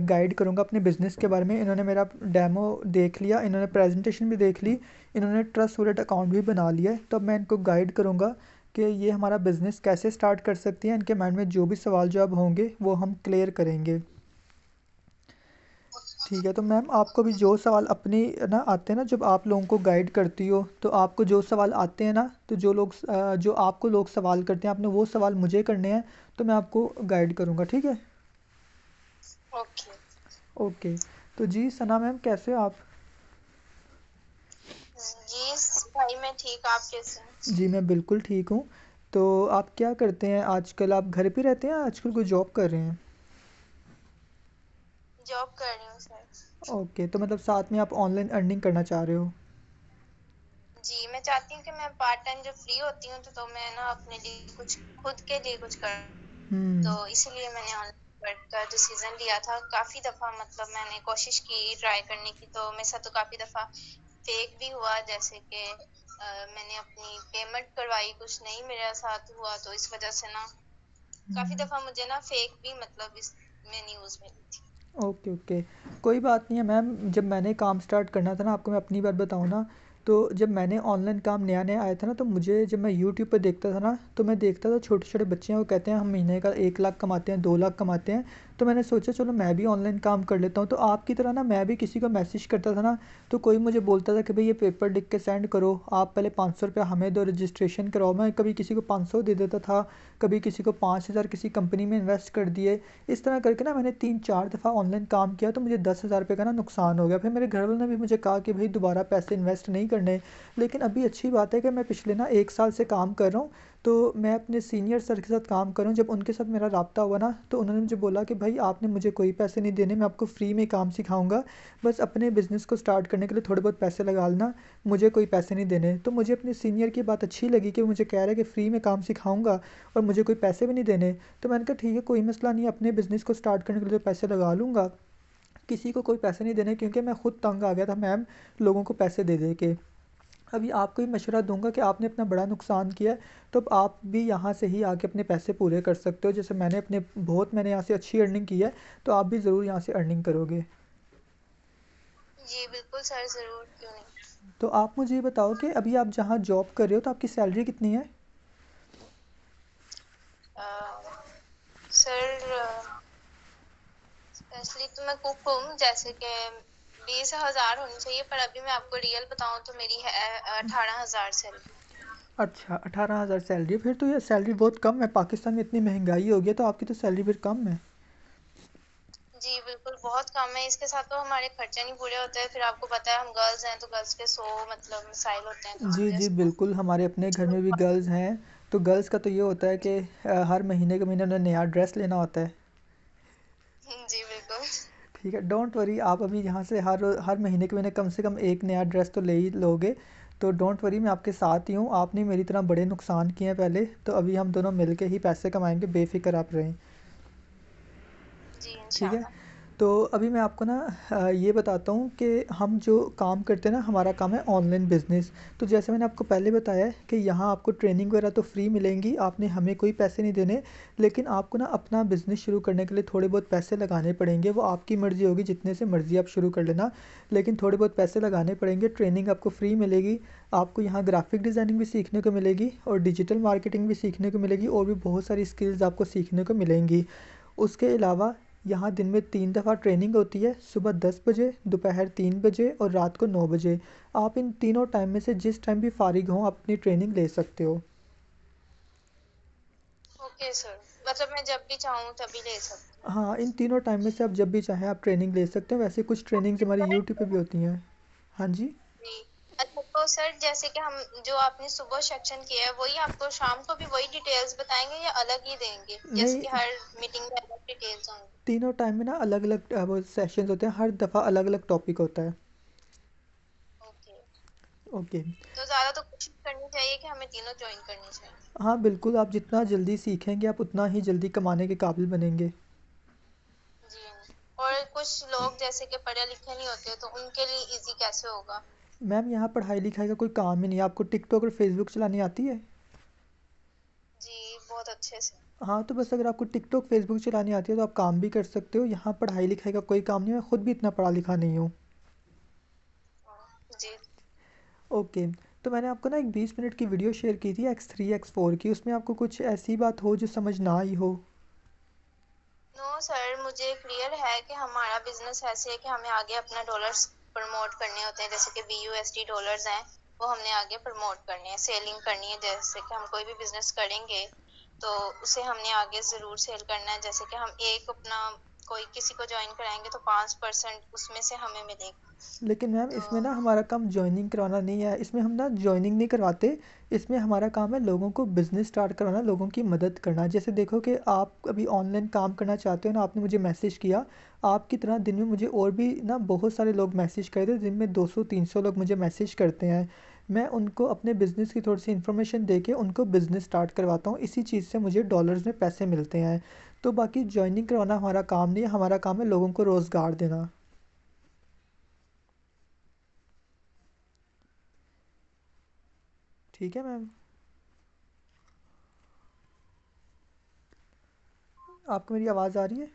गाइड करूँगा अपने बिज़नेस के बारे में। इन्होंने मेरा डेमो देख लिया, इन्होंने प्रेजेंटेशन भी देख ली, इन्होंने ट्रस्ट वॉलेट अकाउंट भी बना लिया है। तो अब मैं इनको गाइड करूँगा कि ये हमारा बिज़नेस कैसे स्टार्ट कर सकती हैं। इनके माइंड में जो भी सवाल जवाब होंगे वो हम क्लियर करेंगे। ठीक है, तो मैम आपको भी जो सवाल अपनी ना आते हैं ना, जब आप लोगों को गाइड करती हो तो आपको जो सवाल आते हैं ना, तो जो आपको लोग सवाल करते हैं आपने वो सवाल मुझे करने हैं, तो मैं आपको गाइड करूँगा, ठीक है? ओके। ओके। तो जी सना मैम कैसे हो आप? जी भाई मैं ठीक, आप कैसे हैं? जी मैं बिल्कुल ठीक हूँ। तो आप क्या करते हैं आजकल? आप घर पे रहते हैं या आजकल कोई जॉब कर रहे हैं? जॉब कर रही हूँ सर। ओके, तो मतलब साथ में आप ऑनलाइन अर्निंग करना चाह रहे हो? जी मैं चाहती हूँ कि मैं पार्ट टाइम जब फ्री होती हूँ तो मैं ना अपने लिए कुछ खुद के लिए कुछ कर, तो हम्म। इसीलिए मैंने ऑनलाइन वर्क का डिसीजन लिया था। काफ़ी दफ़ा मतलब मैंने कोशिश की ट्राई करने की, तो मेरे साथ तो काफ़ी दफ़ा फेक भी हुआ, जैसे कि मैंने अपनी पेमेंट करवाई, कुछ नहीं मेरे साथ हुआ, तो इस वजह से ना काफ़ी हम्म। दफ़ा मुझे ना फेक भी मतलब इसमें न्यूज़ मिली थी। ओके ओके, कोई बात नहीं है मैम। जब मैंने काम स्टार्ट करना था ना, आपको मैं अपनी बात बताऊँ ना, तो जब मैंने ऑनलाइन काम नया नया आया था ना, तो मुझे जब मैं यूट्यूब पर देखता था ना, तो मैं देखता था छोटे छोटे बच्चे हैं, वो कहते हैं हम महीने का 1 लाख कमाते हैं, 2 लाख कमाते हैं। तो मैंने सोचा चलो मैं भी ऑनलाइन काम कर लेता हूँ। तो आपकी तरह ना मैं भी किसी को मैसेज करता था ना, तो कोई मुझे बोलता था कि भाई ये पेपर लिख के सेंड करो, आप पहले 500 रुपया हमें दो, रजिस्ट्रेशन कराओ। मैं कभी किसी को 500 दे देता था, कभी किसी को 5,000 किसी कंपनी में इन्वेस्ट कर दिए। इस तरह करके ना मैंने 3-4 दफ़ा ऑनलाइन काम किया, तो मुझे 10,000 रुपये का ना नुकसान हो गया। फिर मेरे घर वालों ने भी मुझे कहा कि भाई दोबारा पैसे इन्वेस्ट नहीं करने। लेकिन अभी अच्छी बात है कि मैं पिछले ना 1 साल से काम कर रहा हूँ। तो मैं अपने सीनियर सर के साथ काम कर रहा हूँ। जब उनके साथ मेरा राब्ता हुआ ना, तो उन्होंने मुझे बोला कि भाई आपने मुझे कोई पैसे नहीं देने, मैं आपको फ्री में काम सिखाऊंगा, बस अपने बिज़नेस को स्टार्ट करने के लिए थोड़े बहुत पैसे लगा लेना, मुझे कोई पैसे नहीं देने। तो मुझे अपने सीनियर की बात अच्छी लगी कि वो मुझे कह रहा है कि फ्री में काम सिखाऊंगा और मुझे कोई पैसे भी नहीं देने। तो मैंने कहा ठीक है, कोई मसला नहीं, अपने बिज़नेस को स्टार्ट करने के लिए तो पैसे लगा लूँगा, किसी को कोई पैसे नहीं देने, क्योंकि मैं खुद तंग आ गया था मैम लोगों को पैसे दे दे के। अभी आपको ही मशवरा दूंगा कि आपने अपना बड़ा नुकसान किया है, तो अब आप भी यहाँ से ही आके अपने पैसे पूरे कर सकते हो। जैसे मैंने यहाँ से अच्छी अर्निंग की है, तो आप भी ज़रूर यहाँ से अर्निंग करोगे। जी बिल्कुल सर, ज़रूर, क्यों नहीं। तो आप मुझे ये बताओ कि अभी आप जहाँ जॉब कर रहे हो तो आपकी सैलरी कितनी है? सर स्पेशली तो मैं कुक हूँ, जैसे कि 20,000 होनी चाहिए, पर अभी मैं आपको रियल बताऊँ तो मेरी है 18,000 सैलरी। अच्छा, 18,000 सैलरी है? फिर तो ये सैलरी बहुत कम है, पाकिस्तान में इतनी महंगाई हो गई है, तो आपकी तो सैलरी फिर कम है। जी बिल्कुल बहुत कम है, इसके साथ तो हमारे खर्चे नहीं पूरे होते हैं। फिर आपको पता है हम गर्ल्स हैं, तो गर्ल्स के 100 मतलब मसाइल होते हैं, तो इस जी वजह जी से ना बिल्कुल, हमारे अपने घर में भी बिल्कुल। गर्ल्स हैं। तो गर्ल्स का तो ये होता है कि हर महीने के महीने उन्हें नया ड्रेस लेना होता है। जी बिल्कुल। ठीक है, डोंट वरी, आप अभी यहाँ से हर हर महीने के महीने कम से कम एक नया ड्रेस तो ले ही लोगे। तो डोंट वरी, मैं आपके साथ ही हूँ। आपने मेरी तरह बड़े नुकसान किए हैं पहले, तो अभी हम दोनों मिल के ही पैसे कमाएंगे, बेफिक्र आप रहें। जी ठीक है। इंशाल्लाह। तो अभी मैं आपको ना ये बताता हूँ कि हम जो काम करते हैं ना, हमारा काम है ऑनलाइन बिज़नेस। तो जैसे मैंने आपको पहले बताया है कि यहाँ आपको ट्रेनिंग वगैरह तो फ्री मिलेंगी, आपने हमें कोई पैसे नहीं देने। लेकिन आपको ना अपना बिज़नेस शुरू करने के लिए थोड़े बहुत पैसे लगाने पड़ेंगे, वो आपकी मर्ज़ी होगी, जितने से मर्ज़ी आप शुरू कर लेना, लेकिन थोड़े बहुत पैसे लगाने पड़ेंगे। ट्रेनिंग आपको फ्री मिलेगी। आपको यहाँ ग्राफिक डिज़ाइनिंग भी सीखने को मिलेगी और डिजिटल मार्केटिंग भी सीखने को मिलेगी, और भी बहुत सारी स्किल्स आपको सीखने को मिलेंगी। उसके अलावा यहाँ दिन में 3 दफ़ा ट्रेनिंग होती है, सुबह 10 बजे, दोपहर 3 बजे और रात को 9 बजे। आप इन तीनों टाइम में से जिस टाइम भी फ़ारिग हों, आप अपनी ट्रेनिंग ले सकते हो। ओके सर, मतलब मैं जब भी चाहूँ तभी ले सकती हूँ। हाँ, इन तीनों टाइम में से आप जब भी चाहें आप ट्रेनिंग ले सकते हो। वैसे कुछ ट्रेनिंग्स ओके हमारी सर। यूट्यूब पे भी होती हैं। हाँ जी। जी। अच्छा, तो सर जैसे कि हम जो आपने सुबह सेक्शन किया है, वही आपको शाम को भी वही डिटेल्स बताएंगे या अलग ही देंगे, जैसे नहीं, कि हर मीटिंग में अलग डिटेल्स होंगी? तीनों टाइम में ना अलग-अलग वो सेशंस होते हैं, हर दफ़ा अलग-अलग टॉपिक होता है। ओके। ओके। तो ज्यादा तो कोशिश करनी चाहिए कि हमें तीनों ज्वाइन करनी चाहिए। हाँ, बिल्कुल, आप जितना जल्दी सीखेंगे, आप उतना ही जल्दी कमाने के काबिल बनेंगे। जी। और कुछ लोग जैसे कि पढ़े लिखे नहीं होते, तो उनके लिए इजी कैसे होगा? मैम, यहाँ पढ़ाई-लिखाई का कोई काम ही नहीं है। आपको टिकटॉक और फ़ेसबुक चलानी आती है? जी, बहुत अच्छे से। हाँ, तो बस अगर आपको टिकटॉक, फ़ेसबुक चलानी आती है तो आप काम भी कर सकते हो। यहाँ पढ़ाई-लिखाई का कोई काम नहीं है, मैं खुद भी इतना पढ़ा-लिखा नहीं हूँ। जी। ओके, तो मैंने आपको ना एक 20 मिनट की वीडियो शेयर की थी X3 X4 की, उसमें आपको कुछ ऐसी बात हो जो समझ ना आई हो? नो सर, मुझे क्लियर है कि हमारा बिजनेस ऐसे है कि हमें आगे अपना डॉलर्स प्रमोट करने होते हैं, जैसे कि BUSD डॉलर्स हैं, वो हमने आगे प्रमोट करने हैं, सेलिंग करनी है। जैसे कि हम कोई भी बिजनेस करेंगे तो उसे हमने आगे ज़रूर सेल करना है। जैसे कि हम एक अपना कोई किसी को ज्वाइन कराएंगे तो 5% उसमें से हमें मिलेगा। लेकिन मैम, तो इसमें ना हमारा काम जॉइनिंग करवाना नहीं है, इसमें हम ना जॉइनिंग नहीं करवाते। इसमें हमारा काम है लोगों को बिज़नेस स्टार्ट करवाना, लोगों की मदद करना। जैसे देखो कि आप अभी ऑनलाइन काम करना चाहते हो ना, आपने मुझे मैसेज किया, आपकी तरह दिन में मुझे और भी ना बहुत सारे लोग मैसेज करते हैं, दिन में 200-300 लोग मुझे मैसेज करते हैं। मैं उनको अपने बिज़नेस की थोड़ी सी इन्फॉर्मेशन दे के उनको बिज़नेस स्टार्ट करवाता हूँ, इसी चीज़ से मुझे डॉलर्स में पैसे मिलते हैं। तो बाकी जॉइनिंग करवाना हमारा काम नहीं है, हमारा काम है लोगों को रोज़गार देना। ठीक है मैम? आपको मेरी आवाज़ आ रही है?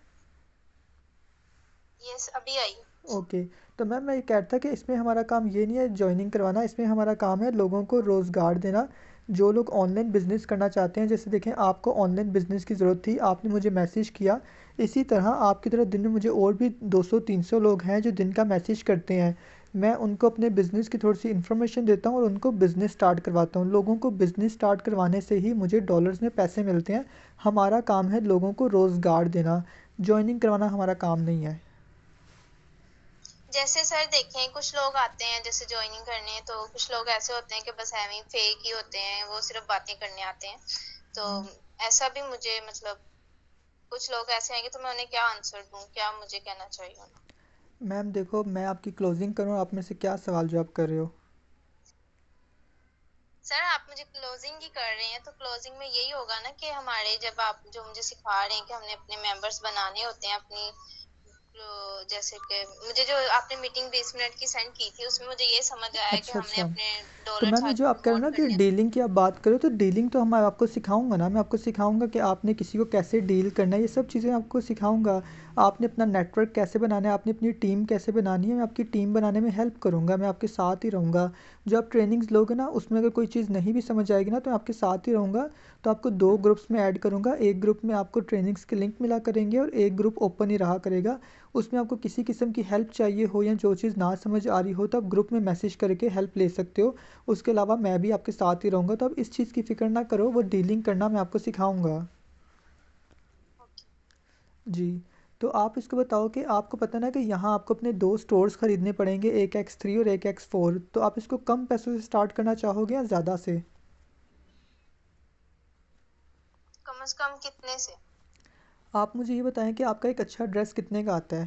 यस, अभी आई। ओके। तो मैम, मैं ये कह रहा था कि इसमें हमारा काम ये नहीं है जॉइनिंग करवाना, इसमें हमारा काम है लोगों को रोज़गार देना। जो लोग ऑनलाइन बिज़नेस करना चाहते हैं, जैसे देखें आपको ऑनलाइन बिज़नेस की ज़रूरत थी, आपने मुझे मैसेज किया, इसी तरह आपकी तरह दिन में मुझे और भी 200-300 लोग हैं जो दिन का मैसेज करते हैं। मैं उनको अपने बिज़नेस की थोड़ी सी इन्फॉर्मेशन देता हूँ और उनको बिज़नेस स्टार्ट करवाता हूँ। लोगों को बिज़नेस स्टार्ट करवाने से ही मुझे डॉलर्स में पैसे मिलते हैं। हमारा काम है लोगों को रोज़गार देना, जॉइनिंग करवाना हमारा काम नहीं है। जैसे सर देखें, कुछ लोग आते हैं जैसे ज्वाइनिंग करने, तो कुछ लोग ऐसे होते हैं कि बस एवं फेक ही होते हैं, वो सिर्फ बातें करने आते हैं। तो ऐसा भी मुझे मतलब कुछ लोग ऐसे हैं कि, तो मैं उन्हें क्या आंसर दूं, क्या मुझे कहना चाहिए उन्हें? मैम देखो, मैं आपकी क्लोजिंग करूँ, आप मेरे से क्या सवाल जवाब कर रहे हो? सर आप मुझे क्लोजिंग ही कर रहे हैं, तो क्लोजिंग में यही होगा ना कि हमारे जब आप जो मुझे सिखा रहे हैं कि हमने अपने मेंबर्स बनाने होते हैं अपनी, तो जैसे कि मुझे जो आपने मीटिंग 20 मिनट की सेंड की थी, उसमें मुझे ये समझ आया कि अच्छा, हमने अच्छा। अपने तो डॉलर्स मैम, ये आगे जो आप कह रहे हो प्रमोट ना कि करने हैं। डीलिंग की आप बात करो, तो डीलिंग तो हम आपको सिखाऊंगा ना, मैं आपको सिखाऊंगा कि आपने किसी को कैसे डील करना है, ये सब चीज़ें आपको सिखाऊंगा। आपने अपना नेटवर्क कैसे बनाना है, आपने अपनी टीम कैसे बनानी है, मैं आपकी टीम बनाने में हेल्प करूंगा, मैं आपके साथ ही रहूंगा। जो आप ट्रेनिंग्स लोगे ना, उसमें अगर कोई चीज़ नहीं भी समझ आएगी ना, तो मैं आपके साथ ही रहूंगा। तो आपको 2 ग्रुप्स में ऐड करूंगा, एक ग्रुप में आपको ट्रेनिंग्स के लिंक मिला करेंगे और एक ग्रुप ओपन ही रहा करेगा। उसमें आपको किसी किस्म की हेल्प चाहिए हो या जो चीज़ ना समझ आ रही हो, तो आप ग्रुप में मैसेज करके हेल्प ले सकते हो। उसके अलावा मैं भी आपके साथ ही रहूँगा, तो आप इस चीज़ की फ़िक्र ना करो, वो डीलिंग करना मैं आपको सिखाऊँगा। ओके। जी। तो आप इसको बताओ कि आपको पता है ना कि यहाँ आपको अपने 2 स्टोर्स खरीदने पड़ेंगे, एक X3 और एक X4, तो आप इसको कम पैसों से स्टार्ट करना चाहोगे या ज़्यादा से? कम से कम कितने से? आप मुझे ये बताएँ कि आपका एक अच्छा ड्रेस कितने का आता है?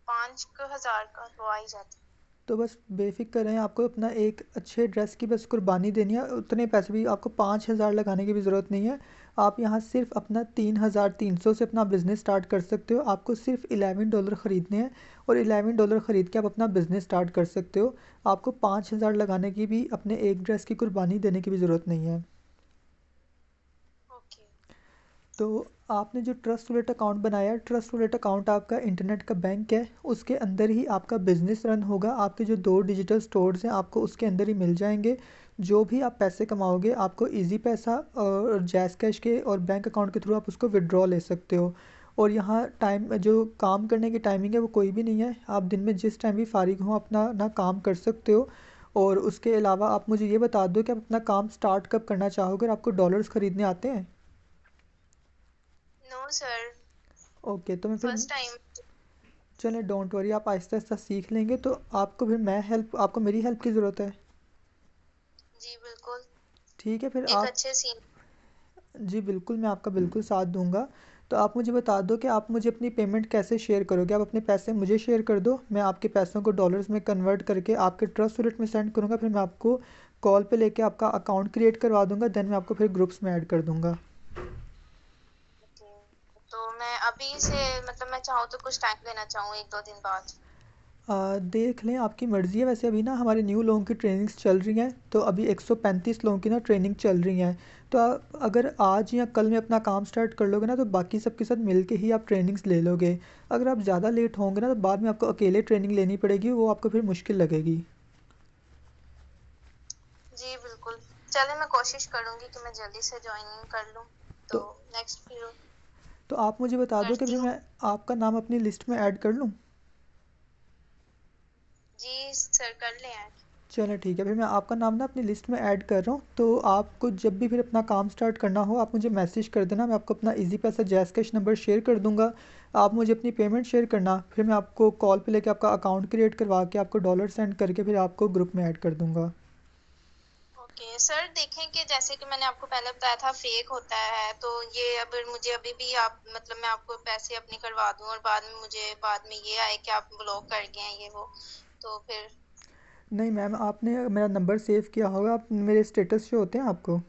5,000 का तो आ ही जाता तो बस बेफ़िक्र रहें, आपको अपना एक अच्छे ड्रेस की बस कुर्बानी देनी है, उतने पैसे भी आपको 5,000 लगाने की भी ज़रूरत नहीं है। आप यहाँ सिर्फ़ अपना 3,300 से अपना बिज़नेस स्टार्ट कर सकते हो। आपको सिर्फ़ $11 ख़रीदने हैं और $11 ख़रीद के आप अपना बिज़नेस स्टार्ट कर सकते हो। आपको 5,000 लगाने की भी, अपने एक ड्रेस की कुर्बानी देने की भी ज़रूरत नहीं है। ओके। तो आपने जो ट्रस्ट वॉलेट अकाउंट बनाया है, ट्रस्ट वॉलेट अकाउंट आपका इंटरनेट का बैंक है, उसके अंदर ही आपका बिज़नेस रन होगा। आपके जो 2 डिजिटल स्टोर्स हैं आपको उसके अंदर ही मिल जाएँगे। जो भी आप पैसे कमाओगे आपको ईज़ी पैसा और जैज़ कैश के और बैंक अकाउंट के थ्रू आप उसको विथड्रॉ ले सकते हो। और यहाँ टाइम जो काम करने की टाइमिंग है वो कोई भी नहीं है। आप दिन में जिस टाइम भी फ़ारिग हो अपना ना काम कर सकते हो। और उसके अलावा आप मुझे ये बता दो कि आप अपना काम स्टार्ट कब करना चाहोगे और आपको डॉलर्स खरीदने आते हैं? नो सर, ओके, तो मैं फिर फर्स्ट टाइम। चलें, डोंट वरी, आप आहिस्ता-आहिस्ता सीख लेंगे। तो आपको फिर मैं हेल्प आपको मेरी हेल्प की ज़रूरत है? जी बिल्कुल। ठीक है, फिर एक आप अच्छे सीन। जी बिल्कुल, मैं आपका बिल्कुल साथ दूँगा। तो आप मुझे बता दो कि आप मुझे अपनी पेमेंट कैसे शेयर करोगे? आप अपने पैसे मुझे शेयर कर दो, मैं आपके पैसों को डॉलर्स में कन्वर्ट करके आपके ट्रस्ट वॉलेट में सेंड करूँगा, फिर मैं आपको कॉल पे लेके आपका अकाउंट क्रिएट करवा दूँगा, देन मैं आपको फिर ग्रुप्स में ऐड कर दूँगा। ओके, तो मैं अभी से मतलब मैं चाहूँ तो कुछ टाइम लेना चाहूँ 1-2 दिन बाद। देख लें, आपकी मर्ज़ी है। वैसे अभी ना हमारे न्यू लोगों की ट्रेनिंग्स चल रही हैं, तो अभी 135 लोगों की ना ट्रेनिंग चल रही हैं। तो आप अगर आज या कल में अपना काम स्टार्ट कर लोगे ना तो बाकी सबके साथ मिल के ही आप ट्रेनिंग्स ले लोगे। अगर आप ज़्यादा लेट होंगे ना तो बाद में आपको अकेले ट्रेनिंग लेनी पड़ेगी, वो आपको फिर मुश्किल लगेगी। जी बिल्कुल। चलिए मैं कोशिश करूँगी कि मैं जल्दी से जॉइनिंग कर लूँ। तो तो नेक्स्ट फिर तो आप मुझे बता दो कि करती फिर हूँ। मैं आपका नाम अपनी लिस्ट में ऐड कर लूँ? जी सर, कर लें ऐड। चलो ठीक है, फिर मैं आपका नाम ना अपनी लिस्ट में ऐड कर रहा हूँ। तो आपको जब भी फिर अपना काम स्टार्ट करना हो आप मुझे मैसेज कर देना, मैं आपको अपना ईज़ी पैसा जैज़ कैश नंबर शेयर कर दूँगा। आप मुझे अपनी पेमेंट शेयर करना, फिर मैं आपको कॉल पे लेके आपका अकाउंट क्रिएट करवा के आपको डॉलर सेंड करके फिर आपको ग्रुप में ऐड कर दूँगा। ओके सर, देखें कि जैसे कि मैंने आपको पहले बताया था फेक होता है, तो ये अगर मुझे अभी भी आप मतलब मैं आपको पैसे अपने करवा दूँ और बाद में ये आए कि आप ब्लॉक कर गए हैं ये वो, तो फिर? नहीं मैम, आपने मेरा नंबर सेव किया होगा, आप मेरे स्टेटस शो होते हैं आपको?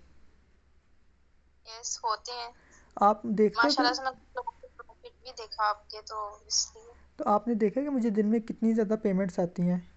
यस होते हैं। आप देखते हो कि माशाल्लाह से मैं प्रॉफिट भी देखा आपके, तो इसलिए। तो आपने देखा कि मुझे दिन में कितनी ज़्यादा पेमेंट्स आती हैं?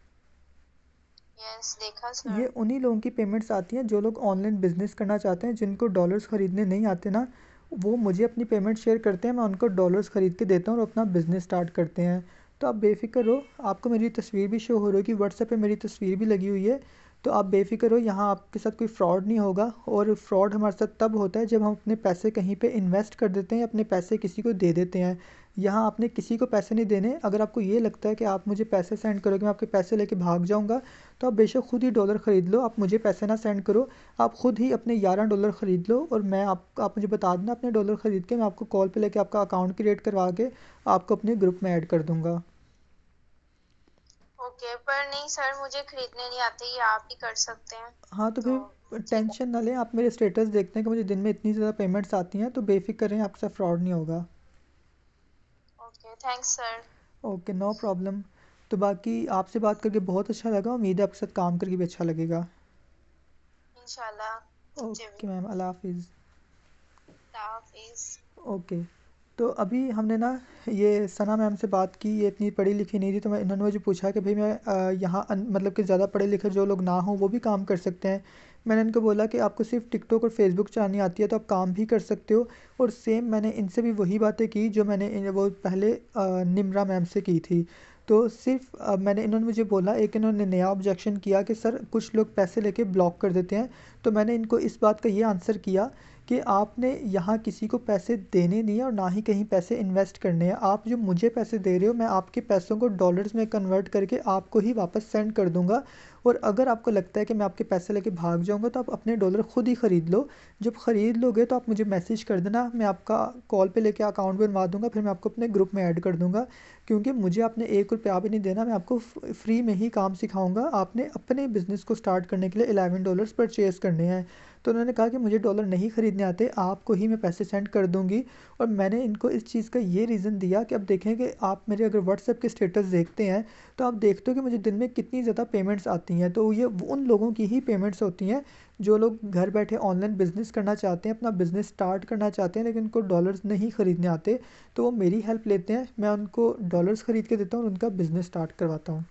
यस देखा ये सर। उन्हीं लोगों की पेमेंट्स आती हैं जो लोग ऑनलाइन बिज़नेस करना चाहते हैं, जिनको डॉलर्स ख़रीदने नहीं आते ना, वो मुझे अपनी पेमेंट शेयर करते हैं, मैं उनको डॉलर्स ख़रीद के देता हूँ और अपना बिज़नेस स्टार्ट करते हैं। तो आप बेफ़िक्र हो, आपको मेरी तस्वीर भी शो हो रही होगी, व्हाट्सएप पे मेरी तस्वीर भी लगी हुई है। तो आप बेफ़िक्र हो, यहाँ आपके साथ कोई फ्रॉड नहीं होगा। और फ्रॉड हमारे साथ तब होता है जब हम अपने पैसे कहीं पे इन्वेस्ट कर देते हैं, अपने पैसे किसी को दे देते हैं। यहाँ आपने किसी को पैसे नहीं देने। अगर आपको ये लगता है कि आप मुझे पैसे सेंड करोगे मैं आपके पैसे लेके भाग जाऊँगा, तो आप बेशक खुद ही डॉलर ख़रीद लो, आप मुझे पैसे ना सेंड करो। आप खुद ही अपने $11 ख़रीद लो और मैं आप मुझे बता देना अपने डॉलर ख़रीद के, मैं आपको कॉल पे लेके आपका अकाउंट क्रिएट करवा के आपको अपने ग्रुप में ऐड कर दूँगा। ओके, पर नहीं सर, मुझे खरीदने नहीं आते, ये आप ही कर सकते हैं। हाँ, तो तो फिर ठीक है। टेंशन ना लें, आप मेरे स्टेटस देखते हैं कि मुझे दिन में इतनी ज़्यादा पेमेंट्स आती हैं, तो बेफ़िक्र रहें, आपके साथ फ्रॉड नहीं होगा। Okay, thanks sir. Okay, no problem. तो बाकी आपसे बात करके बहुत अच्छा लगा, उम्मीद है आपके साथ काम करके भी अच्छा लगेगा। इंशाल्लाह मुझे भी। ओके मैम, अल्लाह हाफ़िज़। अल्लाह हाफिज। ओके। तो अभी हमने ना ये सना मैम से बात की, ये इतनी पढ़ी लिखी नहीं थी, तो मैं इन्होंने मुझे पूछा कि भाई मैं यहाँ मतलब कि ज़्यादा पढ़े लिखे जो लोग ना हों वो भी काम कर सकते हैं। मैंने इनको बोला कि आपको सिर्फ टिकटॉक और फेसबुक चलानी आती है तो आप काम भी कर सकते हो। और सेम मैंने इनसे भी वही बातें की जो मैंने वो पहले निम्रा मैम से की थी। तो सिर्फ मैंने इन्होंने मुझे बोला, एक इन्होंने नया ऑब्जेक्शन किया कि सर कुछ लोग पैसे लेके ब्लॉक कर देते हैं। तो मैंने इनको इस बात का ये आंसर किया कि आपने यहाँ किसी को पैसे देने नहीं है और ना ही कहीं पैसे इन्वेस्ट करने हैं। आप जो मुझे पैसे दे रहे हो मैं आपके पैसों को डॉलर्स में कन्वर्ट करके आपको ही वापस सेंड कर दूँगा। और अगर आपको लगता है कि मैं आपके पैसे लेके भाग जाऊँगा तो आप अपने डॉलर खुद ही ख़रीद लो। जब ख़रीद लोगे तो आप मुझे मैसेज कर देना, मैं आपका कॉल पे लेके अकाउंट बनवा दूँगा, फिर मैं आपको अपने ग्रुप में ऐड कर दूँगा। क्योंकि मुझे आपने ₹1 भी नहीं देना, मैं आपको फ्री में ही काम सिखाऊँगा। आपने अपने बिज़नेस को स्टार्ट करने के लिए $11 परचेज़ करने हैं। तो उन्होंने कहा कि मुझे डॉलर नहीं ख़रीदने आते, आपको ही मैं पैसे सेंड कर दूँगी। और मैंने इनको इस चीज़ का ये रीज़न दिया कि अब देखें कि आप मेरे अगर व्हाट्सएप के स्टेटस देखते हैं, तो आप देखते हो कि मुझे दिन में कितनी ज़्यादा पेमेंट्स आती हैं। तो ये उन लोगों की ही पेमेंट्स होती हैं जो लोग घर बैठे ऑनलाइन बिज़नेस करना चाहते हैं, अपना बिज़नेस स्टार्ट करना चाहते हैं, लेकिन उनको डॉलर्स नहीं ख़रीदने आते। तो वो मेरी हेल्प लेते हैं, मैं उनको डॉलर्स ख़रीद के देता हूँ और उनका बिज़नेस स्टार्ट करवाता हूँ।